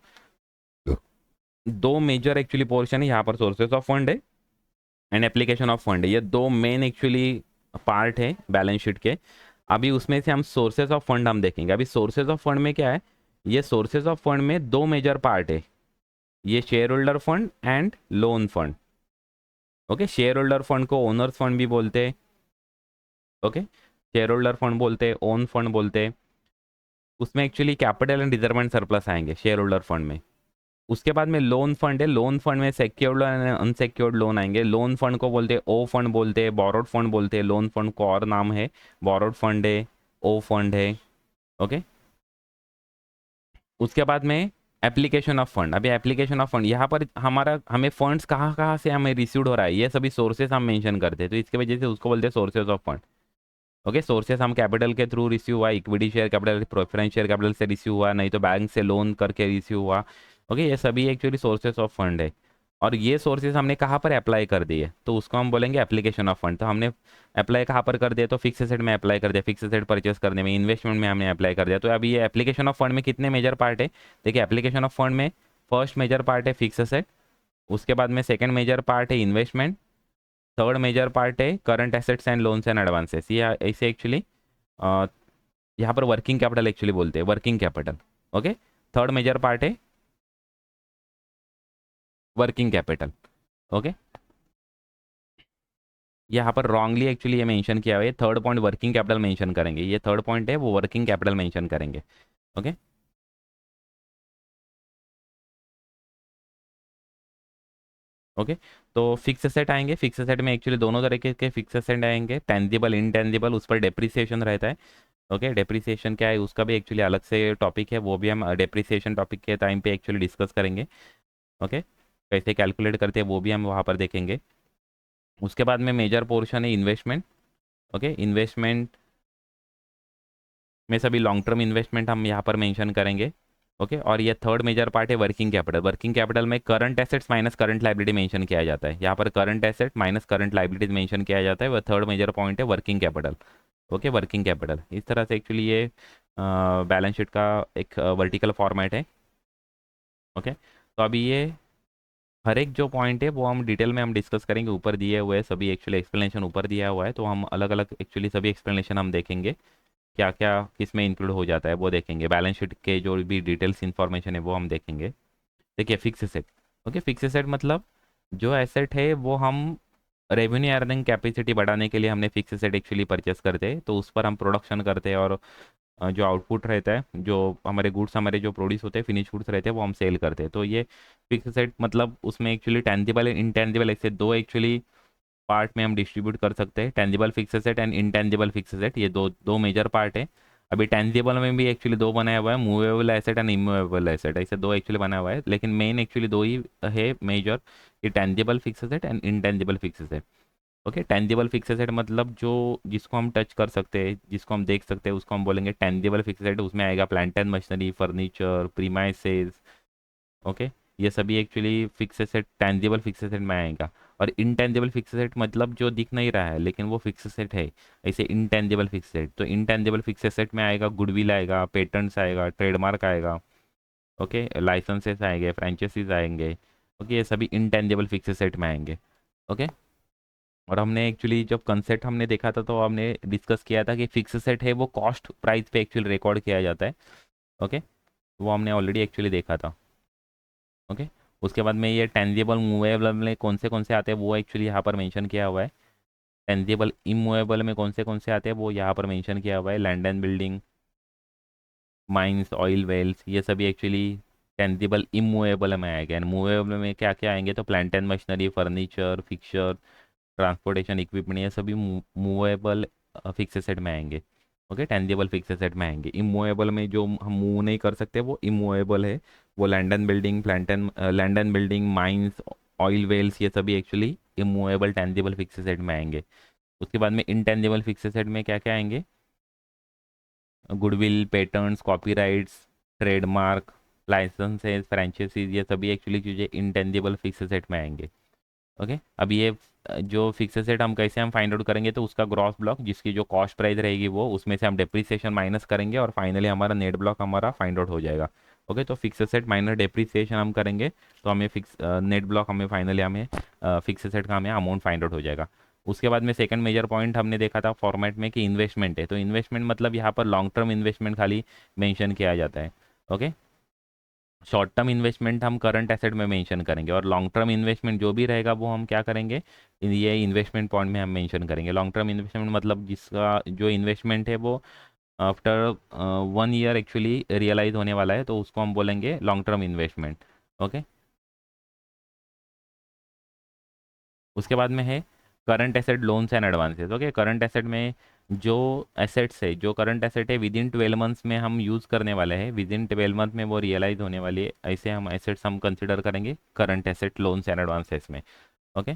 Speaker 1: दो मेजर एक्चुअली पोर्शन है। यहाँ पर सोर्सेस ऑफ फंड है एंड एप्लीकेशन ऑफ फंड है, ये दो मेन एक्चुअली पार्ट है बैलेंस शीट के। अभी उसमें से हम सोर्सेज ऑफ फंड हम देखेंगे। अभी सोर्सेज ऑफ फंड में क्या है, ये सोर्सेज ऑफ फंड में दो मेजर पार्ट है, ये share holder fund and loan fund. Okay, share holder fund को ओनर्स फंड भी बोलते हैं। ओके, शेयर होल्डर फंड बोलते हैं, ओन फंड बोलते हैं। उसमें actually capital and reserve and surplus आएंगे शेयर होल्डर फंड में। उसके बाद में लोन फंड है, लोन फंड में सिक्योर्ड एंड अनसिक्योर्ड लोन आएंगे। लोन फंड को बोलते हैं ओ फंड बोलते हैं, बोरोड फंड बोलते हैं। लोन फंड को और नाम है, बोरोड फंड है, ओ फंड है। ओके, उसके बाद में एप्लीकेशन ऑफ फंड। अभी एप्लीकेशन ऑफ फंड यहाँ पर हमारा हमें फंड्स कहाँ कहाँ से हमें रिसीव्ड हो रहा है, ये सभी सोर्सेस हम मेंशन करते हैं, तो इसके वजह से उसको बोलते हैं sources of fund. Okay, sources हम कैपिटल के थ्रू रिसीव हुआ, equity share capital, preference share capital से रिसीव हुआ, नहीं तो बैंक से लोन करके रिसीव हुआ। ओके, ये सभी एक्चुअली सोर्सेस ऑफ फंड है। और ये सोर्सेज हमने कहाँ पर अप्लाई कर दिए, तो उसको हम बोलेंगे एप्लीकेशन ऑफ फंड। तो हमने अप्लाई कहाँ पर कर दिया, तो फिक्स एसेट में अप्लाई कर दिया, फिक्स एसेट परचेस करने में, इन्वेस्टमेंट में हमने अप्लाई कर दिया। तो अभी ये एप्लीकेशन ऑफ फंड में कितने मेजर पार्ट है, देखिए एप्लीकेशन ऑफ फंड में फर्स्ट मेजर पार्ट है फिक्स एसेट, उसके बाद में सेकेंड मेजर पार्ट है इन्वेस्टमेंट, थर्ड मेजर पार्ट है current assets and loans and advances. ये ऐसे एक्चुअली यहाँ पर वर्किंग कैपिटल एक्चुअली बोलते हैं, working capital. Okay, third major part है वर्किंग कैपिटल। ओके, यहाँ पर रॉन्गली एक्चुअली ये मेंशन किया हुआ है, third point working capital mention करेंगे, ये थर्ड पॉइंट है वो वर्किंग कैपिटल मेंशन करेंगे। ओके, ओके, तो फिक्स एसेट आएंगे। फिक्स एसेट में एक्चुअली दोनों तरीके के फिक्स एसेट आएंगे, टेंजिबल इनटेंजिबल, उस पर डेप्रिसिएशन रहता है। ओके, डेप्रिसिएशन क्या है उसका भी एक्चुअली अलग से टॉपिक है, वो भी हम डेप्रिसिएशन टॉपिक के टाइम पे एक्चुअली डिस्कस करेंगे। ओके, कैसे कैलकुलेट करते हैं वो भी हम वहाँ पर देखेंगे। उसके बाद में मेजर पोर्शन है इन्वेस्टमेंट। ओके, इन्वेस्टमेंट में सभी लॉन्ग टर्म इन्वेस्टमेंट हम यहाँ पर मेंशन करेंगे। ओके, और ये थर्ड मेजर पार्ट है वर्किंग कैपिटल। वर्किंग कैपिटल में current assets minus current liability mention किया जाता है, यहाँ पर current asset minus current liability mention किया जाता है, वह थर्ड मेजर पॉइंट है working capital. Okay, working capital इस तरह से एक्चुअली ये बैलेंस शीट का एक वर्टिकल फॉर्मेट है। ओके, तो अभी ये हर एक जो पॉइंट है वो हम डिटेल में हम डिस्कस करेंगे, ऊपर दिए हुए सभी एक्चुअली एक्सप्लेनेशन ऊपर दिया हुआ है, तो हम अलग अलग एक्चुअली सभी एक्सप्लेनेशन हम देखेंगे, क्या क्या किस में इंक्लूड हो जाता है वो देखेंगे। बैलेंस शीट के जो भी डिटेल्स इन्फॉर्मेशन है वो हम देखेंगे। देखिए fix asset. Okay, fix asset मतलब जो एसेट है वो हम रेवेन्यू अर्निंग कैपेसिटी बढ़ाने के लिए हमने फिक्स एसेट एक्चुअली परचेस करते हैं, तो उस पर हम प्रोडक्शन करते हैं, और जो आउटपुट रहता है, जो हमारे गुड्स हमारे जो प्रोड्यूस होते हैं फिनिश गुड्स रहते हैं वो हम सेल करते हैं। तो ये फिक्स एसेट मतलब उसमें एक्चुअली टेंजिबल इनटेंजिबल ऐसे दो एक्चुअली पार्ट में हम डिस्ट्रीब्यूट कर सकते हैं, tangible fix asset and intangible fix asset, ये दो दो मेजर पार्ट है। अभी टेंजिबल में भी एक्चुअली दो बनाया हुआ है, movable asset and immovable asset, ऐसे दो एक्चुअली बनाया हुआ है, लेकिन मेन एक्चुअली दो ही है मेजर, ये tangible fix asset and intangible fix asset. Okay, tangible fix asset मतलब जो जिसको हम टच कर सकते हैं, जिसको हम देख सकते हैं, उसको हम बोलेंगे टेंजिबल फिक्स एसेट। उसमें आएगा plant and machinery, furniture, premises. Okay, ये सभी actually fix asset tangible fix asset में आएगा। और इनटेंजिबल फिक्स एसेट मतलब जो दिख नहीं रहा है लेकिन वो फिक्स एसेट है, ऐसे इनटेंजिबल फिक्स एसेट। तो इनटेंजिबल फिक्स एसेट में आएगा गुडविल आएगा, पेटेंट्स आएगा, ट्रेडमार्क आएगा, ओके, लाइसेंसेस आएंगे, फ्रेंचाइजीज आएंगे। ओके, ये सभी इनटेंजिबल फिक्स एसेट में आएंगे। ओके, और हमने एक्चुअली जब कंसेप्ट हमने देखा था तो हमने डिस्कस किया था कि फिक्स एसेट है वो कॉस्ट प्राइस पे एक्चुअली रिकॉर्ड किया जाता है। ओके, वो हमने ऑलरेडी एक्चुअली देखा था। ओके, उसके बाद में ये टेंजिबल मूवेबल में कौन से आते हैं वो एक्चुअली यहाँ पर मेंशन किया हुआ है। टेंजिबल इमूवेबल में कौन से आते हैं वो यहाँ पर मेंशन किया हुआ है। Land and building, mines, oil wells, ये सभी एक्चुअली टेंजिबल इमूवेबल में आएगा। एंड मूवेबल में क्या क्या आएंगे, तो plant and machinery, furniture, fixture, transportation equipment, ये सभी मूवेबल फिक्स एसेट में आएंगे। ओके, टेंजिबल फिक्स एसेट में आएंगे। इमूवेबल में जो हम मूव नहीं कर सकते वो इमूवेबल है, वो land and building, mines, oil wells, ये सभी actually immovable tangible fix asset में आएंगे। उसके बाद में इंटेंजिबल फिक्स एसेट में क्या क्या आएंगे, goodwill, patents, copyrights, trademark, licences, franchises, ये सभी एक्चुअली चीज़ें इंटेंजिबल फिक्स एसेट में आएंगे। ओके, अब ये जो फिक्स एसेट हम कैसे हम फाइंड आउट करेंगे, तो उसका ग्रॉस ब्लॉक जिसकी जो कॉस्ट प्राइस रहेगी वो, उसमें से हम डेप्रिसिएशन माइनस करेंगे और फाइनली हमारा नेट ब्लॉक हमारा फाइंड आउट हो जाएगा। ओके, तो फिक्स एसेट माइनस डेप्रिसिएशन हम करेंगे तो हमें फिक्स नेट ब्लॉक हमें फाइनली हमें फिक्स एसेट का हमें अमाउंट फाइंड आउट हो जाएगा। उसके बाद में सेकंड मेजर पॉइंट हमने देखा था फॉर्मेट में कि इन्वेस्टमेंट है, तो इन्वेस्टमेंट मतलब यहाँ पर लॉन्ग टर्म इन्वेस्टमेंट खाली मेंशन किया जाता है। ओके, शॉर्ट टर्म इन्वेस्टमेंट हम करंट एसेट में मेंशन करेंगे और लॉन्ग टर्म इन्वेस्टमेंट जो भी रहेगा वो हम क्या करेंगे, ये इन्वेस्टमेंट पॉइंट में हम मेंशन करेंगे। लॉन्ग टर्म इन्वेस्टमेंट मतलब जिसका जो इन्वेस्टमेंट है वो आफ्टर 1 ईयर एक्चुअली रियलाइज होने वाला है, तो उसको हम बोलेंगे लॉन्ग टर्म इन्वेस्टमेंट। ओके, उसके बाद में है current asset, loans and advances. Okay, current asset में जो एसेट्स है, जो करंट एसेट है विद इन 12 मंथ्स में हम यूज़ करने वाले हैं, विद इन 12 मंथ में वो रियलाइज होने वाली है, ऐसे हम एसेट्स हम कंसिडर करेंगे current asset, loans and advances में। ओके,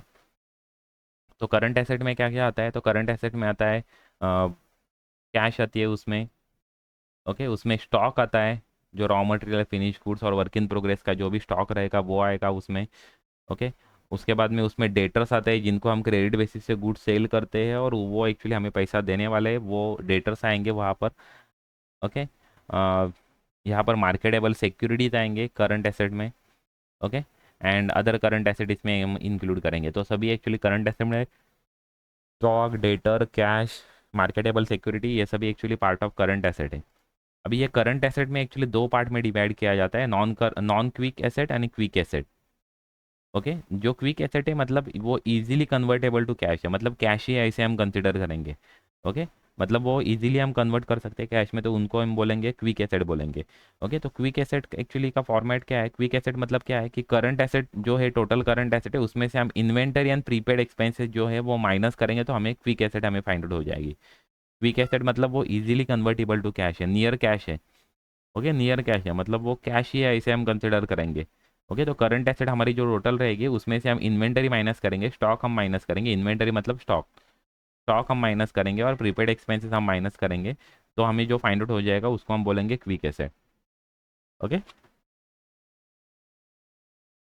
Speaker 1: तो करंट एसेट में क्या क्या आता है, तो करंट एसेट में आता है कैश आती है उसमें। ओके, उसमें स्टॉक आता है, जो रॉ मटेरियल, फिनिश गुड्स और वर्क इन प्रोग्रेस का जो भी स्टॉक रहेगा वो आएगा उसमें। ओके, उसके बाद में उसमें डेटर्स आते हैं जिनको हम क्रेडिट बेसिस से गुड सेल करते हैं और वो एक्चुअली हमें पैसा देने वाले हैं, वो डेटर्स आएंगे वहाँ पर। ओके, यहाँ पर मार्केटेबल सिक्योरिटीज आएंगे करंट एसेट में। Okay, and other current asset इसमें हम इंक्लूड करेंगे, तो सभी एक्चुअली करंट एसेट में stock, debtor, cash, marketable security, ये सभी actually part of current asset है। अभी ये करंट एसेट में एक्चुअली दो पार्ट में डिवाइड किया जाता है, non quick asset and quick asset. Okay, जो क्विक एसेट है मतलब वो इजीली कन्वर्टेबल टू कैश है, मतलब कैश ही ऐसे हम कंसिडर करेंगे। ओके, मतलब वो इजीली हम कन्वर्ट कर सकते हैं कैश में, तो उनको हम बोलेंगे क्विक एसेट बोलेंगे। ओके, तो क्विक एसेट एक्चुअली का फॉर्मेट क्या है, क्विक एसेट मतलब क्या है कि करंट एसेट जो है, टोटल करंट एसेट है, उसमें से हम इन्वेंटरी एंड प्रीपेड एक्सपेंसेस जो है वो माइनस करेंगे तो हमें क्विक एसेट हमें फाइंड आउट हो जाएगी। क्विक एसेट मतलब वो इजीली कन्वर्टेबल टू कैश है, नियर कैश है। ओके, नियर कैश है मतलब वो कैश ही है, इसे हम कंसिडर करेंगे। ओके, तो करंट एसेट हमारी जो टोटल रहेगी उसमें से हम इन्वेंटरी माइनस करेंगे, स्टॉक हम माइनस करेंगे, इन्वेंटरी मतलब स्टॉक, स्टॉक हम माइनस करेंगे और प्रीपेड एक्सपेंसेस हम माइनस करेंगे, तो हमें जो फाइंड आउट हो जाएगा उसको हम बोलेंगे क्विक एसेट। ओके,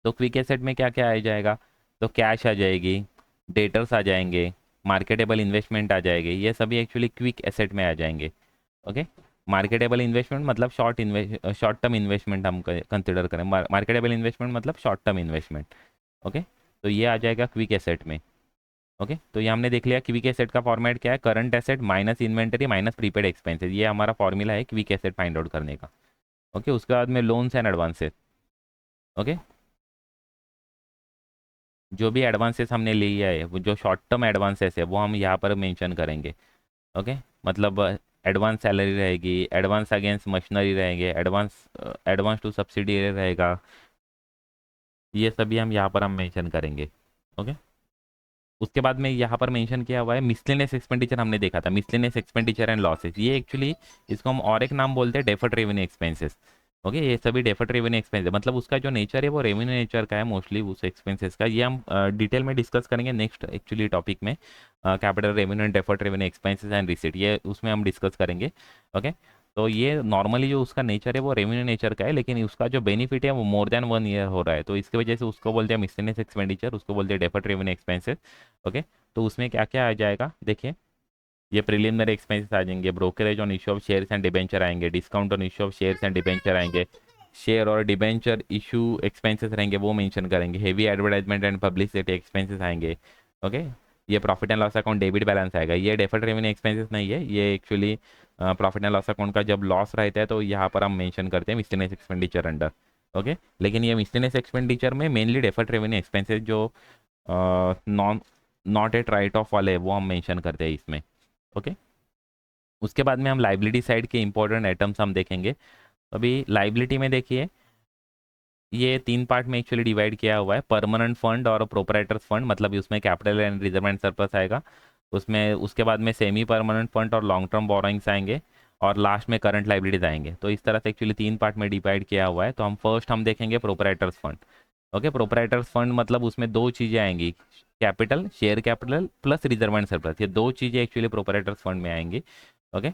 Speaker 1: तो क्विक एसेट में क्या क्या आ जाएगा, तो कैश आ जाएगी, डेटर्स आ जाएंगे, मार्केटेबल इन्वेस्टमेंट आ जाएगी, ये सभी एक्चुअली क्विक एसेट में आ जाएंगे। ओके, मार्केटेबल इन्वेस्टमेंट मतलब शॉर्ट टर्म इन्वेस्टमेंट हम कंसिडर करें, मार्केटेबल इन्वेस्टमेंट मतलब शॉर्ट टर्म इन्वेस्टमेंट। ओके, तो ये आ जाएगा क्विक एसेट में। ओके, तो ये हमने देख लिया क्विक एसेट का फॉर्मेट क्या है, current asset minus inventory minus prepaid expenses, ये हमारा फॉर्मूला है क्विक एसेट फाइंड आउट करने का। ओके, उसके बाद में लोन्स एंड एडवांसेस। ओके, जो भी एडवांसेस हमने लिया है, वो जो शॉर्ट टर्म एडवांसेस है वो हम यहाँ पर मेंशन करेंगे। ओके, मतलब एडवांस सैलरी रहेगी, एडवांस अगेंस्ट मशीनरी रहेंगे, एडवांस टू सब्सिडी रहेगा, ये सभी हम यहाँ पर हम मेंशन करेंगे। ओके, उसके बाद में यहाँ पर मेंशन किया हुआ है मिसलेनियस एक्सपेंडिचर, हमने देखा था मिसलेनियस एक्सपेंडिचर एंड लॉसेस, ये एक्चुअली इसको हम और एक नाम बोलते हैं डेफर्ड रेवेन्यू एक्सपेंसेस। ओके, ये सभी डेफर्ड रेवेन्यू एक्सपेंस मतलब उसका जो नेचर है वो रेवेन्यू नेचर का है मोस्टली उस एक्सपेंसेस का। ये हम डिटेल में डिस्कस करेंगे नेक्स्ट एक्चुअली टॉपिक में, capital revenue and deferred revenue expenses and receipt, ये उसमें हम डिस्कस करेंगे। ओके, तो ये नॉर्मली जो उसका नेचर है वो रेवेन्यू नेचर का है, लेकिन उसका जो बेनिफिट है वो मोर देन 1 ईयर हो रहा है, तो इसकी वजह से उसको बोलते हैं मिसलेनियस एक्सपेंडिचर, उसको बोलते हैं डेफर्ड रेवेन्यू एक्सपेंसेस। ओके, तो उसमें क्या क्या आ जाएगा देखिए, ये प्रिलिमिनरी एक्सपेंसेस आ जाएंगे, brokerage on issue of shares and debenture आएंगे, discount on issue of shares and debenture आएंगे, शेयर और डिबेंचर इशू एक्सपेंसेस रहेंगे वो मेंशन करेंगे, heavy advertisement and publicity expenses आएंगे। ओके, ये profit and loss account debit balance आएगा, ये डेफर्ड रेवेन्यू एक्सपेंसेस नहीं है, ये actually profit and loss account का जब लॉस रहता है तो यहाँ पर हम मेंशन करते हैं मिसलेनियस एक्सपेंडिचर अंडर। ओके, लेकिन ये मिसलेनियस एक्सपेंडिचर में मेनली डेफर्ड रेवेन्यू एक्सपेंसेस जो non not at right of वाले वो हम मेंशन करते हैं इसमें। ओके, उसके बाद में हम लाइबिलिटी साइड के इंपॉर्टेंट आइटम्स हम देखेंगे। अभी लाइबिलिटी में देखिए ये 3 पार्ट में एक्चुअली डिवाइड किया हुआ है, परमानेंट फंड और प्रोपराइटर्स फंड, मतलब उसमें capital and reserve and surplus आएगा, उसमें उसके बाद में सेमी परमानेंट फंड और लॉन्ग टर्म बोरोइंग्स आएंगे, और लास्ट में करंट लाइबिलिटीज आएंगे। तो इस तरह से एक्चुअली 3 पार्ट में डिवाइड किया हुआ है। तो हम फर्स्ट हम देखेंगे proprietors fund. Okay, proprietors fund मतलब उसमें दो चीज़ें आएंगी, capital share capital plus reserve and surplus, ये दो चीज़ें एक्चुअली प्रोपराइटर्स फंड में आएंगी। ओके,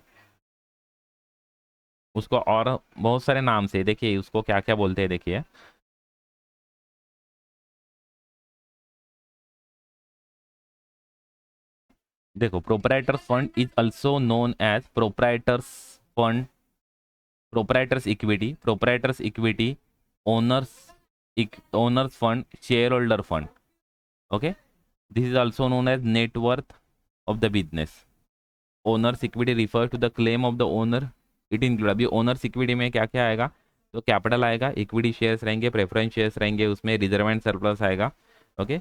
Speaker 1: उसको और बहुत सारे नाम से देखिए उसको क्या क्या बोलते हैं देखिए, देखो proprietors fund is also known as proprietors fund, proprietors equity, owners owners fund, share holder fund. Okay, this is also known as net worth of the business. Owners equity refer to the claim of the owner, it include, अभी ओनर्स इक्विटी में क्या क्या आएगा, तो कैपिटल आएगा, इक्विटी शेयर्स रहेंगे, प्रेफरेंस शेयर्स रहेंगे, उसमें रिजर्व एंड सरप्लस आएगा। ओके,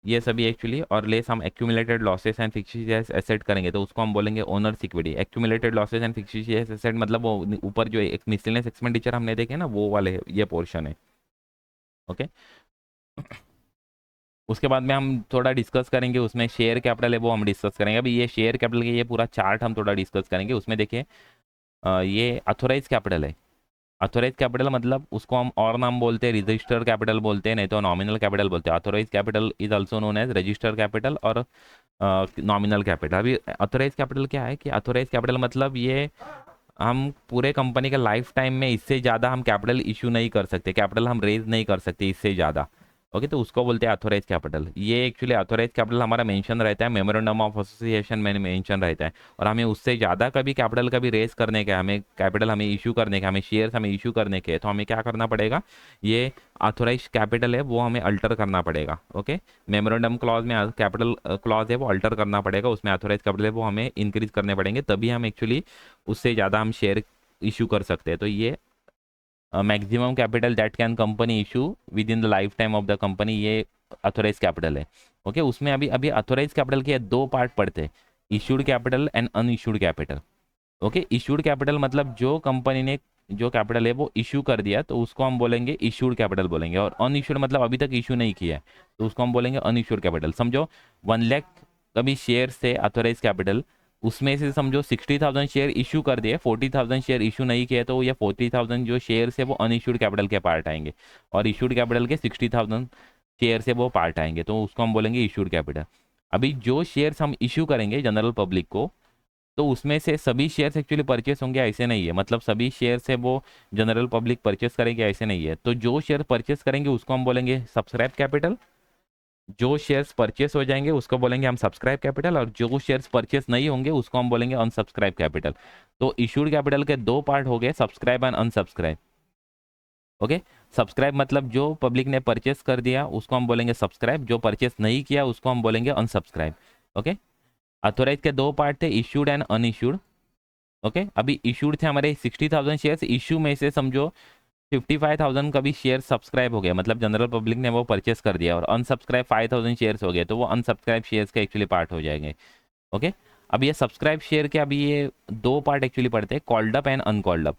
Speaker 1: ये सभी एक्चुअली, और लेस हम accumulated losses and fixes asset करेंगे तो उसको हम बोलेंगे owners equity. Accumulated losses and fixes asset मतलब वो ऊपर जो एक मिसलेनियस एक्सपेंडिचर हमने देखे ना वो वाले ये पोर्शन है। ओके, उसके बाद में हम थोड़ा डिस्कस करेंगे, उसमें शेयर कैपिटल है वो हम डिस्कस करेंगे। अभी ये शेयर कैपिटल के ये पूरा चार्ट हम थोड़ा डिस्कस करेंगे। उसमें देखिए ये अथोराइज कैपिटल है, अथोराइज कैपिटल मतलब उसको हम और नाम बोलते हैं, रजिस्टर कैपिटल बोलते हैं, नहीं तो नॉमिनल कैपिटल बोलते हैं। Authorise capital is also known as register capital और नॉमिनल कैपिटल। अभी अथोराइज कैपिटल क्या है कि अथोराइज कैपिटल मतलब ये हम पूरे कंपनी के लाइफ टाइम में इससे ज़्यादा हम कैपिटल इशू नहीं कर सकते, कैपिटल हम रेज नहीं कर सकते इससे ज़्यादा। ओके, तो उसको बोलते हैं अथोराइज कैपिटल। ये एक्चुअली अथोराइज कैपिटल हमारा मेंशन रहता है, मेमोरेंडम ऑफ एसोसिएशन में मेंशन रहता है, और हमें उससे ज़्यादा कभी कैपिटल कभी रेज करने का, हमें कैपिटल हमें इशू करने का, हमें शेयर्स हमें इशू करने के, तो हमें क्या करना पड़ेगा, ये अथोराइज कैपिटल है वो हमें अल्टर करना पड़ेगा। ओके, मेमोरेंडम क्लॉज में कैपिटल क्लॉज है वो अल्टर करना पड़ेगा, उसमें अथोराइज कैपिटल है वो हमें इंक्रीज करने पड़ेंगे, तभी हम एक्चुअली उससे ज़्यादा हम शेयर इशू कर सकते हैं। तो ये maximum capital that can company issue with in the life time of the company, ये अथोराइज कैपिटल है। ओके, उसमें अभी अभी अथोराइज कैपिटल के 2 पार्ट पढ़ते हैं, issued capital and unissued capital. Okay, issued capital मतलब जो कंपनी ने जो कैपिटल है वो इशू कर दिया तो उसको हम बोलेंगे इशूड कैपिटल बोलेंगे, और अनइशूड मतलब अभी तक इशू नहीं किया है तो उसको हम बोलेंगे अनइशूड कैपिटल। समझो 1 लाख कभी शेयर से अथोराइज कैपिटल, उसमें से समझो 60,000 शेयर इशू कर दिए, 40,000 शेयर इशू नहीं किए, तो ये 40,000 जो शेयर है वो अनइशूड कैपिटल के पार्ट आएंगे, और इशूड कैपिटल के 60,000 शेयर से वो पार्ट आएंगे, तो उसको हम बोलेंगे इशूड कैपिटल। अभी जो शेयर्स हम इशू करेंगे जनरल पब्लिक को, तो उसमें से सभी शेयर्स एक्चुअली परचेस होंगे ऐसे नहीं है, मतलब सभी शेयर्स है वो जनरल पब्लिक परचेस करेंगे ऐसे नहीं है। तो जो शेयर परचेस करेंगे उसको हम बोलेंगे सब्सक्राइब कैपिटल, जो शेयर्स परचेस हो जाएंगे उसको बोलेंगे हम सब्सक्राइब कैपिटल, और जो शेयर्स परचेस नहीं होंगे उसको हम बोलेंगे अनसब्सक्राइब कैपिटल। तो इशूड कैपिटल के 2 पार्ट हो गए, subscribe and unsubscribe. Okay, subscribe मतलब जो पब्लिक ने परचेस कर दिया उसको हम बोलेंगे सब्सक्राइब, जो परचेस नहीं किया उसको हम बोलेंगे अनसब्सक्राइब। ओके, अथोराइज के 2 पार्ट थे, इशूड एंड अनइशूड। ओके, अभी इशूड थे हमारे 60,000 शेयर्स, इशू में से समझो 55,000 का भी शेयर सब्सक्राइब हो गया, मतलब जनरल पब्लिक ने वो परचेस कर दिया, और अनसब्सक्राइब 5,000 शेयर्स हो गए, तो वो अनसब्सक्राइब शेयर्स के एक्चुअली पार्ट हो जाएंगे। ओके, अब ये सब्सक्राइब शेयर के अभी ये 2 पार्ट एक्चुअली पढ़ते हैं, called up and uncalled up.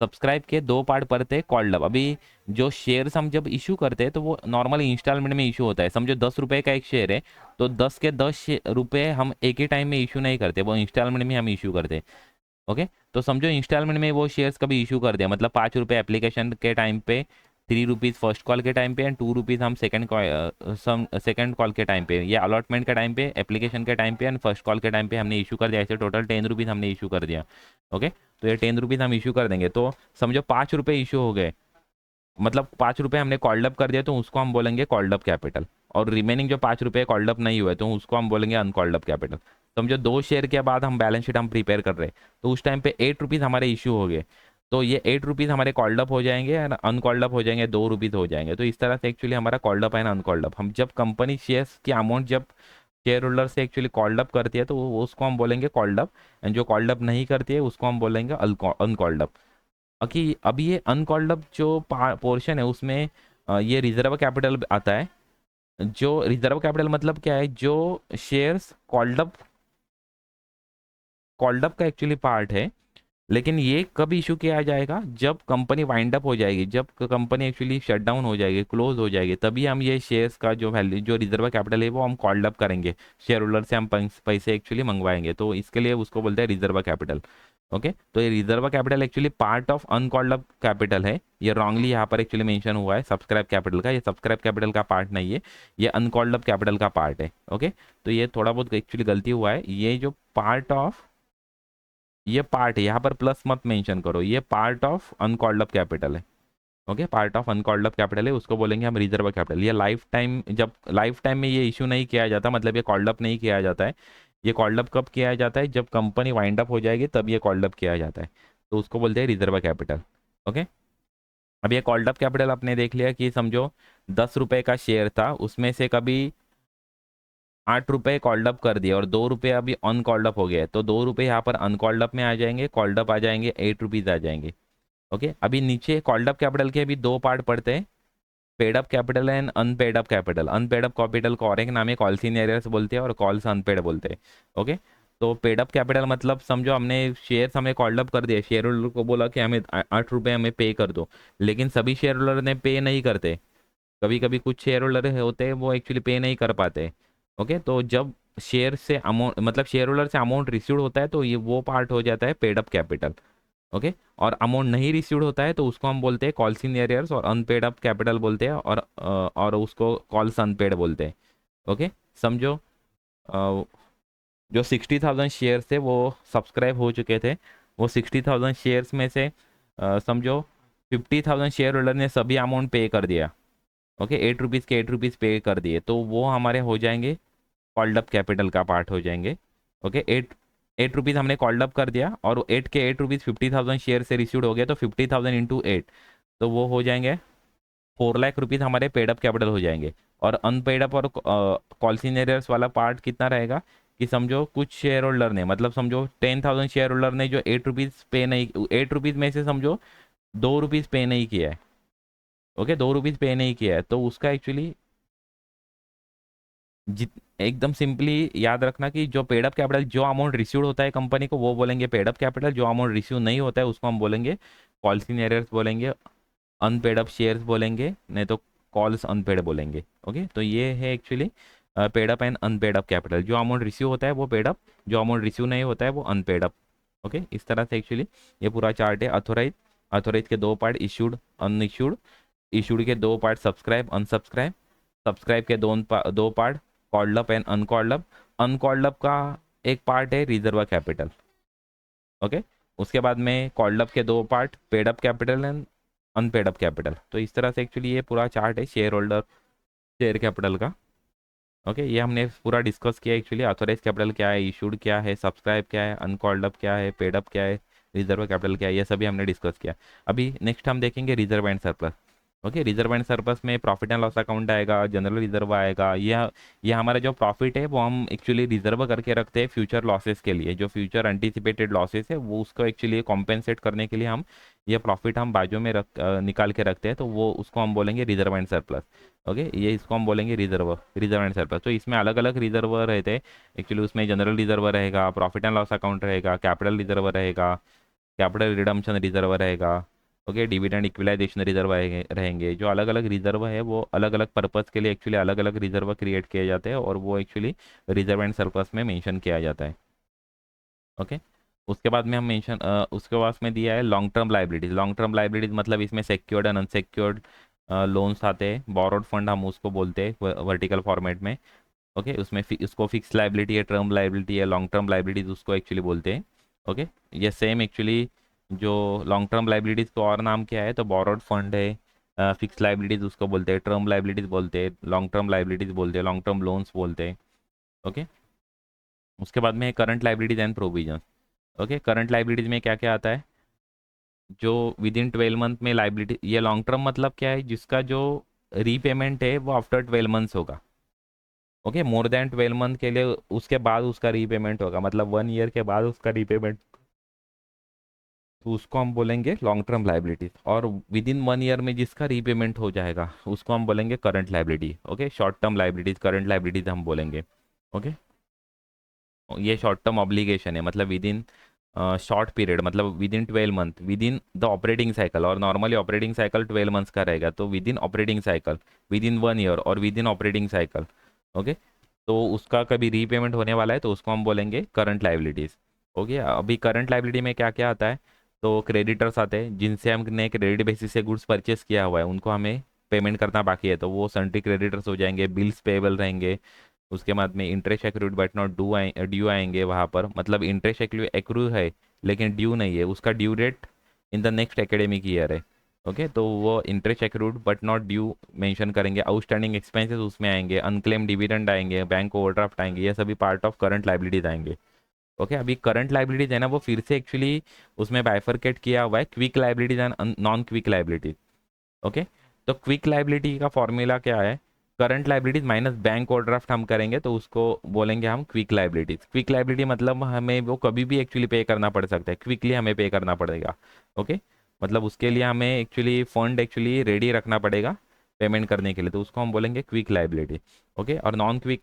Speaker 1: Subscribe के दो पार्ट पड़ते हैं कॉल्ड अप। अभी जो शेयर्स हम जब इशू करते हैं तो वो नॉर्मली इंस्टॉलमेंट में इशू होता है। समझो 10 रुपए का एक शेयर है, तो 10 के 10 रुपए हम एक ही टाइम में इशू नहीं करते, वो इंस्टॉलमेंट में हम इशू करते हैं। ओके, तो समझो इंस्टॉलमेंट में वो शेयर्स कभी इशू कर दिया, मतलब 5 रुपये एप्लीकेशन के टाइम पे, 3 रुपीज़ फर्स्ट कॉल के टाइम पे एंड 2 रुपीज़ हम सेकंड कॉल के टाइम पे, या अलॉटमेंट के टाइम पे, एप्लीकेशन के टाइम पे एंड फर्स्ट कॉल के टाइम पे हमने इशू कर दिया। ऐसे टोटल 10 रुपीज़ हमने इशू कर दिया। ओके, तो ये 10 रुपीज़ हम इशू कर देंगे, तो समझो 5 रुपये इशू हो गए, मतलब 5 रुपये हमने कॉल्ड अप कर दिया, तो उसको हम बोलेंगे कॉल्ड अप कैपिटल। और रिमेनिंग जो 5 रुपये कॉल्ड अप नहीं हुए तो उसको हम बोलेंगे अनकॉल्ड अप कैपिटल। समझो 2 शेयर के बाद हम बैलेंस शीट हम प्रिपेयर कर रहे हैं, तो उस टाइम पे 8 रुपीज़ हमारे इशू हो गए, तो ये 8 रुपीज़ हमारे कॉल्ड अप हो जाएंगे और अनकॉल्ड अप हो जाएंगे, 2 रुपीज़ हो जाएंगे। तो इस तरह से एक्चुअली हमारा called up and uncalled up, हम जब कंपनी शेयर्स की अमाउंट जब शेयर होल्डर से एक्चुअली कॉल्ड अप करती है तो उसको हम बोलेंगे कॉल्ड अप, एंड जो कॉल्ड अप नहीं करती है उसको हम बोलेंगे अनकॉल्ड अप। कि अभी ये अनकॉल्ड अप जो पोर्शन है उसमें ये रिजर्व कैपिटल आता है। जो रिजर्व कैपिटल मतलब क्या है, जो शेयर्स कॉल्ड अप का एक्चुअली पार्ट है, लेकिन ये कब इशू किया जाएगा, जब कंपनी वाइंड अप हो जाएगी, जब कंपनी एक्चुअली शट डाउन हो जाएगी, क्लोज हो जाएगी, तभी हम ये शेयर्स का जो वैल्यू, जो रिजर्व कैपिटल है वो हम कॉल्ड अप करेंगे, शेयर होल्डर से हम पैसे एक्चुअली मंगवाएंगे, तो इसके लिए उसको बोलते हैं रिजर्व कैपिटल। ओके, तो ये reserve capital actually part of uncalled up capital है। ये रॉन्गली यहाँ पर एक्चुअली मेंशन हुआ है सब्सक्राइब कैपिटल का, ये सब्सक्राइब कैपिटल का पार्ट नहीं है, ये अनकॉल्ड अप कैपिटल का पार्ट है। ओके, तो ये थोड़ा बहुत एक्चुअली गलती हुआ है, ये जो पार्ट ऑफ, ये पार्ट है, यहाँ पर प्लस मत मेंशन करो, ये part of uncalled up capital है। Okay, part of uncalled up capital है, उसको बोलेंगे हम रिजर्व कैपिटल। ये लाइफ टाइम, जब लाइफ टाइम में ये इशू नहीं किया जाता, मतलब ये कॉल्ड अप नहीं किया जाता है। ये कॉल्ड अप कब किया जाता है, जब कंपनी वाइंड अप हो जाएगी तब ये कॉल्ड अप किया जाता है, तो उसको बोलते हैं रिजर्व कैपिटल। ओके, अब ये कॉल्ड अप कैपिटल आपने देख लिया कि समझो 10 रुपये का शेयर था, उसमें से कभी 8 रुपये कॉल्ड अप कर दिया और 2 रुपये अभी अनकॉल्ड अप हो गया है, तो 2 रुपये यहाँ पर अनकॉल्ड अप में आ जाएंगे, कॉल्ड अप आ जाएंगे, 8 रुपीज़ आ जाएंगे। ओके, अभी नीचे कॉल्ड अप कैपिटल के अभी दो पार्ट पड़ते हैं, paid up capital and unpaid up capital. Unpaid up capital को और एक नाम है कॉल्स इन एरियर्स बोलते हैं, और कॉल्स अनपेड बोलते हैं। ओके, तो पेड अप कैपिटल मतलब समझो हमने शेयर्स हमें कॉल्ड अप कर दिए, शेयर होल्डर को बोला कि हमें 8 रुपये हमें पे कर दो, लेकिन सभी शेयर होल्डर ने पे नहीं करते, कभी कभी कुछ शेयर होल्डर होते हैं वो एक्चुअली पे नहीं कर पाते। ओके, तो जब शेयर से अमाउंट, मतलब शेयर होल्डर से अमाउंट रिसीव्ड होता है तो ये वो पार्ट हो जाता है पेड अप कैपिटल। ओके, और अमाउंट नहीं रिसीव्ड होता है तो उसको हम बोलते हैं कॉल्स इन एरियर्स और अनपेड अप कैपिटल बोलते हैं, और उसको कॉल्स अनपेड बोलते हैं। ओके, समझो अ, जो 60,000 शेयर्स थे वो सब्सक्राइब हो चुके थे, वो 60,000 शेयर्स में से समझो 50,000 शेयर होल्डर ने सभी अमाउंट पे कर दिया। ओके, 8 रुपीज़ के 8 रुपीज़ पे कर दिए, तो वो हमारे हो जाएंगे कॉल्ड अप कैपिटल का पार्ट हो जाएंगे। ओके, 8 रुपीज़ हमने कॉल्ड अप कर दिया और 8 रुपीज़ 50,000 शेयर से रिसीव्ड हो गया, तो 50,000 इंटू 8, तो वो हो जाएंगे 4 लाख रुपीज़ हमारे पेड अप कैपिटल हो जाएंगे। और अनपेड अप और कॉल्सिनरियर्स वाला पार्ट कितना रहेगा, कि समझो कुछ शेयर होल्डर ने, मतलब समझो 10,000 शेयर होल्डर ने जो 8 रुपीज़ पे नहीं, 8 रुपीज़ में से समझो 2 रुपीज़ पे नहीं किया है। ओके, 2 रुपीज़ पे नहीं किया है, तो उसका एक्चुअली जित एकदम सिंपली याद रखना कि जो पेड अप कैपिटल, जो अमाउंट रिसीव्ड होता है कंपनी को वो बोलेंगे पेड अप कैपिटल, जो अमाउंट रिसीव नहीं होता है उसको हम बोलेंगे कॉल्स इन एरियर्स बोलेंगे, अनपेड अप शेयर्स बोलेंगे, नहीं तो कॉल्स अनपेड बोलेंगे। ओके, तो ये है actually paid up and unpaid up capital. जो अमाउंट रिसीव होता है वो पेड अप, जो अमाउंट रिसीव नहीं होता है वो अनपेड अप। ओके, इस तरह से एक्चुअली ये पूरा चार्ट है। अथोराइज, अथोराइज के दो पार्ट, इशूड अनइशूड, इशूड के दो पार्ट सब्सक्राइब अनसब्सक्राइब, सब्सक्राइब के दो part called up and uncalled up, uncalled up का एक पार्ट है रिजर्व कैपिटल। ओके, उसके बाद में कॉल्ड अप के दो part paid up capital and unpaid up capital. तो इस तरह से एक्चुअली ये पूरा चार्ट है शेयर होल्डर शेयर कैपिटल का। ओके, ये हमने पूरा डिस्कस किया एक्चुअली, ऑथोराइज कैपिटल क्या है, इशूड क्या है, सब्सक्राइब क्या है, अनकॉल्ड अप क्या है, पेड अप क्या है, रिजर्व कैपिटल क्या है, ये सभी हमने डिस्कस किया। अभी नेक्स्ट हम देखेंगे reserve and surplus. Okay, reserve and surplus में प्रॉफिट एंड लॉस अकाउंट आएगा, जनरल रिजर्व आएगा। यह हमारा जो प्रॉफिट है वो हम एक्चुअली रिजर्व करके रखते हैं फ्यूचर लॉसेस के लिए, जो फ्यूचर एंटीसिपेटेड लॉसेस है वो उसको एक्चुअली कॉम्पेंसेट करने के लिए हम ये प्रॉफिट हम बाजू में निकाल के रखते हैं, तो वो उसको हम बोलेंगे रिजर्व एंड सरप्लस। ओके, ये इसको हम बोलेंगे रिजर्व, रिजर्व एंड सरप्लस। तो इसमें अलग अलग रिजर्व रहते हैं एक्चुअली, उसमें जनरल रिजर्व रहेगा, प्रॉफिट एंड लॉस अकाउंट रहेगा, कैपिटल रिजर्व रहेगा, कैपिटल रिडम्पशन रिजर्व रहेगा, ओके, डिविडेंड इक्विलाइजेशन रिजर्व रहेंगे। जो अलग अलग रिजर्व है वो अलग अलग पर्पस के लिए एक्चुअली अलग अलग रिजर्व क्रिएट किए जाते हैं, और वो एक्चुअली रिजर्व एंड सरप्लस में मेंशन किया जाता है। ओके, उसके बाद में हम मेंशन उसके बाद में दिया है long term liabilities. Long term liabilities मतलब इसमें सिक्योर्ड एंड अनसिक्योर्ड लोन्स आते हैं। बोरोड फंड हम उसको बोलते हैं वर्टिकल फॉर्मेट में। ओके, उसमें उसको फिक्स लाइबिलिटी है, टर्म लाइबिलिटी है, लॉन्ग टर्म लाइबिलिटीज उसको एक्चुअली बोलते हैं। ओके, ये सेम एक्चुअली जो लॉन्ग टर्म लाइबिलिटीज को और नाम क्या है तो बोरोड फंड है, फिक्स लाइबिलिटीज उसको बोलते हैं, टर्म लाइबिलिटीज बोलते हैं, लॉन्ग टर्म लाइबिलिटीज बोलते हैं, लॉन्ग टर्म लोन्स बोलते हैं। ओके, उसके बाद में current liabilities and provision. Okay, current liabilities में क्या क्या आता है, जो विद इन 12 मंथ में लाइबिलिटी, ये लॉन्ग टर्म मतलब क्या है, जिसका जो रीपेमेंट है वो आफ्टर 12 मंथ्स होगा। ओके, मोर देन 12 मंथ के लिए उसके बाद उसका रीपेमेंट होगा, मतलब 1 ईयर के बाद उसका रीपेमेंट, तो उसको हम बोलेंगे लॉन्ग टर्म लाइबिलिटीज। और विद इन 1 ईयर में जिसका रीपेमेंट हो जाएगा उसको हम बोलेंगे current liability. Okay, short term liabilities current liabilities हम बोलेंगे। ओके, ये शॉर्ट टर्म ऑब्लिगेशन है, मतलब विद इन शॉर्ट पीरियड, मतलब with in 12 month with in the operating cycle, और नॉर्मली ऑपरेटिंग साइकिल 12 मंथ्स का रहेगा, तो with in operating cycle, with in 1 year और with in operating cycle. Okay, तो उसका कभी रीपेमेंट होने वाला है तो उसको हम बोलेंगे करंट लाइबिलिटीज। ओके, अभी करंट लाइबिलिटी में क्या क्या आता है, तो क्रेडिटर्स आते हैं, जिनसे हमने क्रेडिट बेसिस से गुड्स परचेस किया हुआ है उनको हमें पेमेंट करना बाकी है, तो वो सन्ट्री क्रेडिटर्स हो जाएंगे, बिल्स पेबल रहेंगे। उसके बाद में interest accrued but not due आएंगे वहाँ पर, मतलब इंटरेस्ट एक्रू है लेकिन ड्यू नहीं है, उसका due date in the next academic year है। ओके, तो वो interest accrued but not due mention करेंगे। आउटस्टैंडिंग एक्सपेंसेस उसमें आएंगे, अनक्लेम डिविडेंड आएंगे, बैंक ओवरड्राफ्ट आएंगे, ये सभी पार्ट ऑफ करंट लाइबिलिटीज आएंगे। ओके, अभी करंट लाइबिलिटीज है ना वो फिर से एक्चुअली उसमें बाइफरकेट किया हुआ है, quick liabilities and non quick liabilities. Okay, तो क्विक लाइबिलिटी का फॉर्मूला क्या है, current liabilities minus bank overdraft हम करेंगे तो उसको बोलेंगे हम क्विक लाइबिलिटीज। क्विक लाइबिलिटी मतलब हमें वो कभी भी एक्चुअली पे करना पड़ सकता है, क्विकली हमें पे करना पड़ेगा। ओके, मतलब उसके लिए हमें एक्चुअली फंड एक्चुअली रेडी रखना पड़ेगा पेमेंट करने के लिए, तो उसको हम बोलेंगे क्विक लाइबिलिटी। ओके, और नॉन क्विक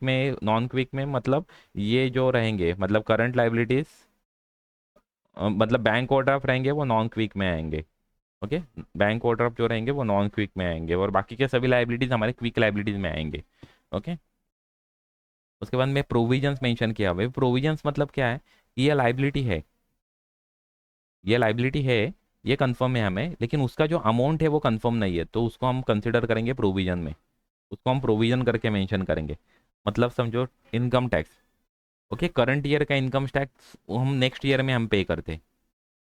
Speaker 1: में मतलब ये जो रहेंगे, मतलब करंट लाइबिलिटीज मतलब बैंक ओवरड्राफ्ट रहेंगे वो नॉन क्विक में आएंगे। ओके, बैंक ओवरड्राफ्ट जो रहेंगे वो नॉन क्विक में आएंगे, और बाकी के सभी लाइबिलिटीज हमारे क्विक लाइबिलिटीज में आएंगे। ओके, उसके बाद में प्रोविजंस मेंशन किया हुआ है। प्रोविजंस मतलब क्या है, ये लाइबिलिटी है, ये लाइबिलिटी है, ये कंफर्म है हमें, लेकिन उसका जो अमाउंट है वो कंफर्म नहीं है, तो उसको हम कंसिडर करेंगे प्रोविजन में, उसको हम प्रोविजन करके मेंशन करेंगे। मतलब समझो income tax. Okay, current year का इनकम टैक्स हम नेक्स्ट ईयर में हम पे करते हैं,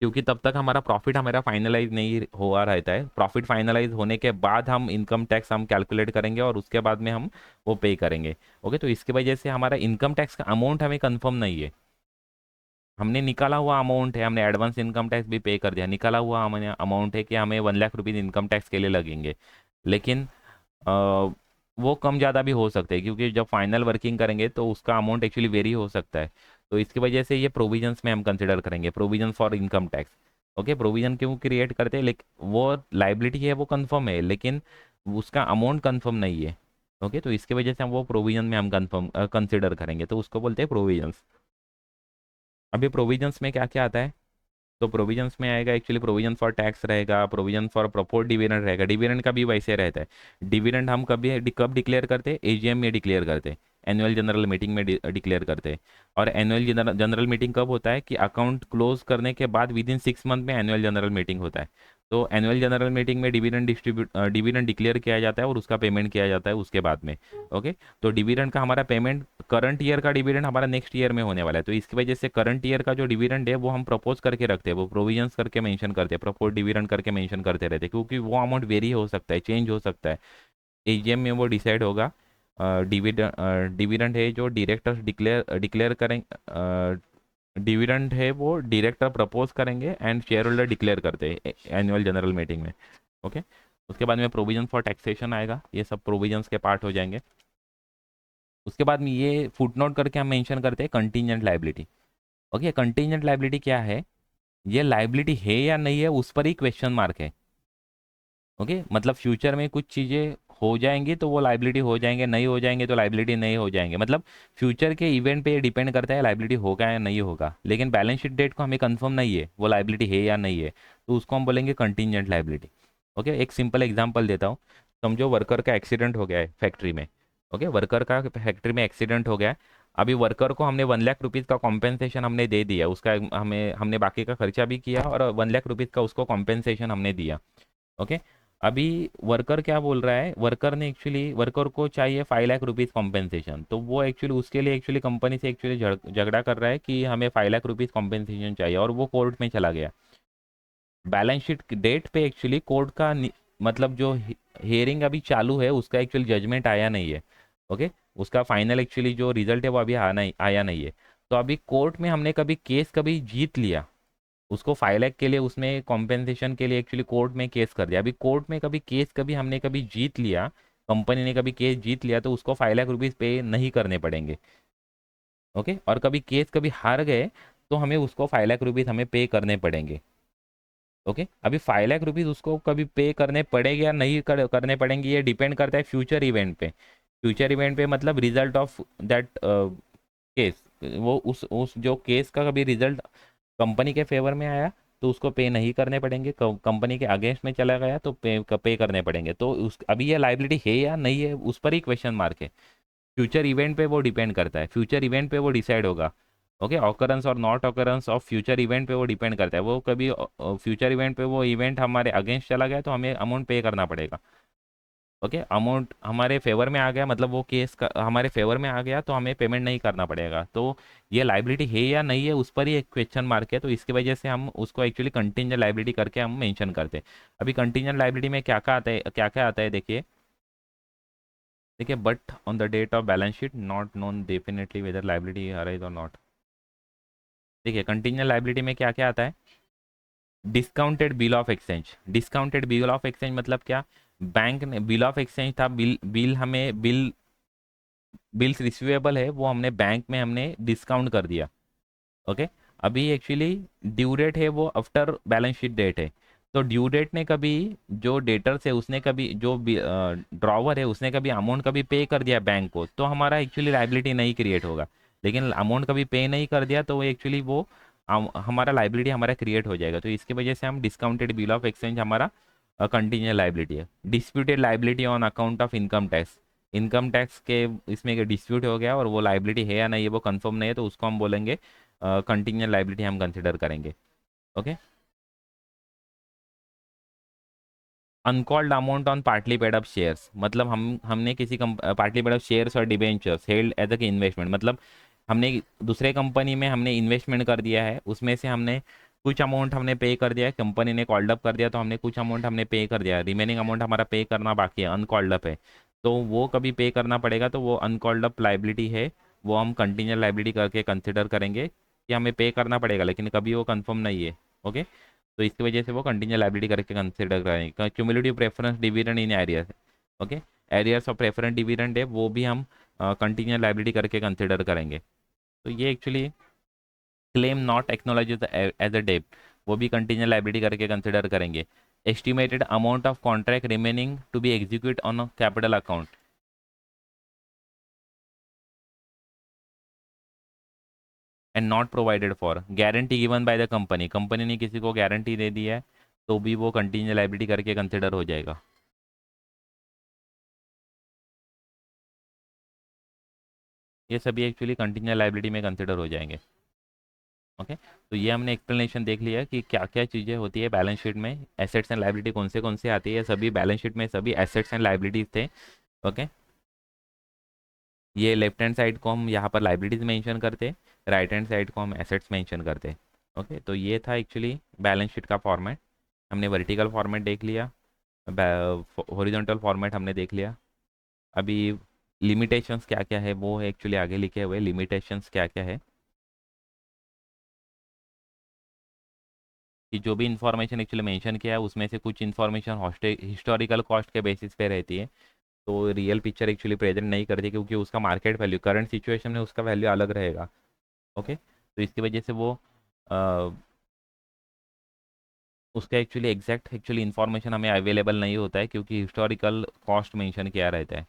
Speaker 1: क्योंकि तब तक हमारा प्रॉफिट हमारा फाइनलाइज नहीं हुआ रहता है। प्रॉफिट फाइनलाइज होने के बाद हम इनकम टैक्स हम कैलकुलेट करेंगे और उसके बाद में हम वो पे करेंगे। ओके, तो इसकी वजह से हमारा इनकम टैक्स का अमाउंट हमें कंफर्म नहीं है। हमने निकाला हुआ अमाउंट है, हमने एडवांस इनकम टैक्स भी पे कर दिया, निकाला हुआ हमने अमाउंट है कि हमें 1 लाख रुपीज़ इनकम टैक्स के लिए लगेंगे, लेकिन अ, वो कम ज़्यादा भी हो सकते हैं, क्योंकि जब फाइनल वर्किंग करेंगे तो उसका अमाउंट एक्चुअली वेरी हो सकता है। तो इसकी वजह से ये प्रोविजंस में हम कंसिडर करेंगे, provision for income tax. Okay, provision क्यों क्रिएट करते हैं, लेकिन वो लाइबिलिटी है वो कंफर्म है, लेकिन उसका अमाउंट कंफर्म नहीं है। ओके, तो इसकी वजह से हम वो प्रोविजन में हम कंफर्म कंसिडर करेंगे, तो उसको बोलते हैं प्रोविजंस। अभी प्रोविजंस में क्या क्या आता है, तो प्रोविजंस में आएगा एक्चुअली प्रोविजन फॉर टैक्स रहेगा, प्रोविजन फॉर प्रपोर्ड डिविडेंड रहेगा। डिविडेंड का भी वैसे रहता है, डिविडेंड हम कब डिक्लेयर करते हैं, एजीएम में डिक्लेयर करते हैं, एनुअल जनरल मीटिंग में डिक्लेयर करते हैं। और एनुअल जनरल मीटिंग कब होता है कि अकाउंट क्लोज करने के बाद विद इन 6 मंथ में एनुअल जनरल मीटिंग होता है। तो एनुअल जनरल मीटिंग में डिविडेंड डिक्लेयर किया जाता है और उसका पेमेंट किया जाता है उसके बाद में। ओके, तो डिविडेंड का हमारा पेमेंट, करंट ईयर का डिविडेंड हमारा नेक्स्ट ईयर में होने वाला है, तो इसकी वजह से करंट ईयर का जो डिविडेंड है वो हम प्रपोज करके रखते हैं, वो प्रोविजंस करके मेंशन करते हैं, प्रपोज डिविडेंड करके मेंशन करते रहते हैं, क्योंकि वो अमाउंट वेरी हो सकता है, चेंज हो सकता है। एजीएम में वो डिसाइड होगा। डिविडेंड डिविडेंड है जो डायरेक्टर्स डिक्लेयर डिक्लेयर करेंगे, डिविडेंड है वो डायरेक्टर प्रपोज करेंगे एंड शेयर होल्डर डिक्लेयर करते हैं एनुअल जनरल मीटिंग में। ओके, उसके बाद में प्रोविजन फॉर टैक्सेशन आएगा, ये सब प्रोविजंस के पार्ट हो जाएंगे। उसके बाद में ये फुटनोट करके हम मेंशन करते हैं contingent liability. Okay, contingent liability क्या है, ये लाइबिलिटी है या नहीं है उस पर ही क्वेश्चन मार्क है। ओके, मतलब फ्यूचर में कुछ चीज़ें हो जाएंगी तो वो लाइबिलिटी हो जाएंगे, नहीं हो जाएंगे तो लाइबिलिटी नहीं हो जाएंगे। मतलब फ्यूचर के इवेंट पे ये डिपेंड करता है लाइबिलिटी होगा या नहीं होगा, लेकिन बैलेंस शीट डेट को हमें कंफर्म नहीं है वो लाइबिलिटी है या नहीं है, तो उसको हम बोलेंगे कंटीजेंट लाइबिलिटी। ओके, एक सिंपल एग्जांपल देता हूँ। समझो वर्कर का एक्सीडेंट हो गया है फैक्ट्री में। ओके, वर्कर का फैक्ट्री में एक्सीडेंट हो गया है। अभी वर्कर को हमने 1 लाख रुपीज़ का कॉम्पेंसेशन हमने दे दिया, उसका हमें हमने बाकी का खर्चा भी किया और 1 लाख रुपीज़ का उसको कॉम्पेंसेशन हमने दिया। ओके, अभी वर्कर क्या बोल रहा है, वर्कर ने एक्चुअली वर्कर को चाहिए 5 लाख रुपीज़ कॉम्पेंसेशन, तो वो एक्चुअली उसके लिए एक्चुअली कंपनी से एक्चुअली झगड़ा कर रहा है कि हमें 5 लाख रुपीज़ कॉम्पेंसेशन चाहिए, और वो कोर्ट में चला गया। बैलेंस शीट डेट पे एक्चुअली कोर्ट का मतलब जो हियरिंग अभी चालू है उसका एक्चुअल जजमेंट आया नहीं है। ओके, उसका फाइनल एक्चुअली जो रिजल्ट है वो अभी आया नहीं है। तो अभी कोर्ट में हमने कभी केस कभी जीत लिया, उसको 5 लाख के लिए उसमें कॉम्पेंसेशन के लिए एक्चुअली कोर्ट में केस कर दिया। अभी कोर्ट में कभी केस कभी हमने कभी जीत लिया, कंपनी ने कभी केस जीत लिया, तो उसको 5 लाख रुपीज़ पे नहीं करने पड़ेंगे। ओके, और कभी केस कभी हार गए तो हमें उसको 5 लाख रुपीज़ हमें पे करने पड़ेंगे। ओके, अभी 5 लाख रुपीज़ उसको कभी पे करने पड़ेंगे या नहीं करने पड़ेंगे, ये डिपेंड करता है फ्यूचर इवेंट पे। फ्यूचर इवेंट पे मतलब रिजल्ट ऑफ दैट केस, वो उस जो केस का कभी रिजल्ट कंपनी के फेवर में आया तो उसको पे नहीं करने पड़ेंगे, कंपनी के अगेंस्ट में चला गया तो पे करने पड़ेंगे। तो उस अभी ये लाइबिलिटी है या नहीं है उस पर ही क्वेश्चन मार्क है। फ्यूचर इवेंट पे वो डिपेंड करता है, फ्यूचर इवेंट पे वो डिसाइड होगा। ओके, ऑकरेंस और not occurrence of future event पे वो डिपेंड करता है। वो कभी फ्यूचर इवेंट पे वो इवेंट हमारे अगेंस्ट चला गया तो हमें अमाउंट पे करना पड़ेगा। ओके, अमाउंट हमारे फेवर में आ गया मतलब वो केस हमारे फेवर में आ गया तो हमें पेमेंट नहीं करना पड़ेगा। तो ये लाइबिलिटी है या नहीं है उस पर ही एक क्वेश्चन मार्क है, तो इसकी वजह से हम उसको एक्चुअली कंटिंजेंट लाइबिलिटी करके हम मेंशन करते हैं। अभी कंटिंजेंट लाइबिलिटी में क्या क्या आता है, क्या क्या आता है देखिए। देखिए, but on the date of balance sheet not known definitely whether liability arise or not. देखिए, कंटिंजेंट लाइबिलिटी में क्या क्या आता है। Discounted bill of exchange, discounted bill of exchange मतलब क्या। बैंक ने बिल ऑफ एक्सचेंज था, बिल बिल हमें बिल्स रिसीवेबल है वो हमने बैंक में हमने डिस्काउंट कर दिया। ओके, अभी एक्चुअली ड्यू डेट है वो आफ्टर बैलेंस शीट डेट है। तो ड्यू डेट ने कभी जो डेटर्स है उसने कभी जो ड्रॉवर है उसने कभी अमाउंट कभी पे कर दिया बैंक को, तो हमारा एक्चुअली लाइबिलिटी नहीं क्रिएट होगा। लेकिन अमाउंट कभी पे नहीं कर दिया तो वो एक्चुअली वो हमारा लाइबिलिटी हमारा क्रिएट हो जाएगा। तो इसकी वजह से हम डिस्काउंटेड बिल ऑफ एक्सचेंज हमारा कंटिन्यूअस लाइबिलिटी है। Disputed liability on account of income tax, income tax के इसमें डिस्प्यूट हो गया और वो लाइबिलिटी है या नहीं है वो कंफर्म नहीं है, तो उसको हम बोलेंगे कंटिजेंट लाइबिलिटी हम कंसिडर करेंगे। Okay, uncalled amount on partly paid up shares मतलब हमने किसी पार्टली पेड अप शेयर्स और debentures held as a investment, मतलब हमने दूसरे कंपनी में हमने इन्वेस्टमेंट कर दिया है, उसमें से हमने कुछ अमाउंट हमने पे कर दिया है, कंपनी ने कॉल्ड अप कर दिया तो हमने कुछ अमाउंट हमने पे कर दिया, रिमेनिंग अमाउंट हमारा पे करना बाकी है, अनकॉल्ड अप है। तो वो कभी पे करना पड़ेगा, तो वो अनकॉल्ड अप लाइबिलिटी है, वो हम कंटिजेंट लाइबिलिटी करके कंसिडर करेंगे कि हमें पे करना पड़ेगा, लेकिन कभी वो कंफर्म नहीं है। ओके, तो इसकी वजह से वो कंटिजेंट लाइबिलिटी करके कंसिडर करेंगे। Cumulative preference dividend in arrears, okay, arrears of preference dividend है वो भी हम कंटिजेंट लाइबिलिटी करके कंसिडर करेंगे। तो ये actually claim not acknowledged as a debt, वो भी कंटिजेंट लाइबिलिटी करके कंसिडर करेंगे। Estimated amount of contract remaining to be execute on capital account and not provided for, guarantee given by the company, company ने किसी को गारंटी दे दी है तो भी वो कंटिजेंट लाइबिलिटी करके कंसिडर हो जाएगा। ये सभी एक्चुअली कंटिजेंट लाइबिलिटी में कंसिडर हो जाएंगे। ओके, तो ये हमने एक्सप्लेनेशन देख लिया कि क्या क्या चीज़ें होती है बैलेंस शीट में, एसेट्स एंड लाइबिलिटी कौन से आती है, सभी बैलेंस शीट में सभी एसेट्स एंड लाइबिलिटीज थे। ओके, ये लेफ्ट हैंड साइड को हम यहाँ पर लाइबिलिटीज मेंशन करते, राइट हैंड साइड को हम एसेट्स मेंशन करते। ओके, तो ये था एक्चुअली बैलेंस शीट का फॉर्मेट। हमने वर्टिकल फॉर्मेट देख लिया, हॉरिजॉन्टल फॉर्मेट हमने देख लिया। अभी लिमिटेशंस क्या क्या है वो एक्चुअली आगे लिखे हुए, लिमिटेशंस क्या क्या है कि जो भी इंफॉर्मेशन एक्चुअली मेंशन किया है उसमें से कुछ इंफॉर्मेशन हिस्टोरिकल कॉस्ट के बेसिस पे रहती है, तो रियल पिक्चर एक्चुअली प्रेजेंट नहीं करती क्योंकि उसका मार्केट वैल्यू करंट सिचुएशन में उसका वैल्यू अलग रहेगा। ओके, तो इसकी वजह से वो उसका एक्चुअली एग्जैक्ट एक्चुअली इन्फॉर्मेशन हमें अवेलेबल नहीं होता है, क्योंकि हिस्टोरिकल कॉस्ट मेंशन किया रहता है।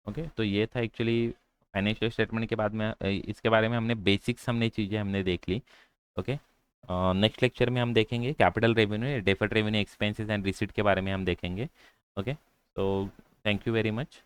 Speaker 1: ओके, तो ये था एक्चुअली फाइनेंशियल स्टेटमेंट के बाद में इसके बारे में हमने बेसिक्स हमने चीज़ें हमने देख ली। ओके, नेक्स्ट लेक्चर में हम देखेंगे capital revenue, deferred revenue, expenses and receipt के बारे में हम देखेंगे। ओके, तो थैंक यू वेरी मच।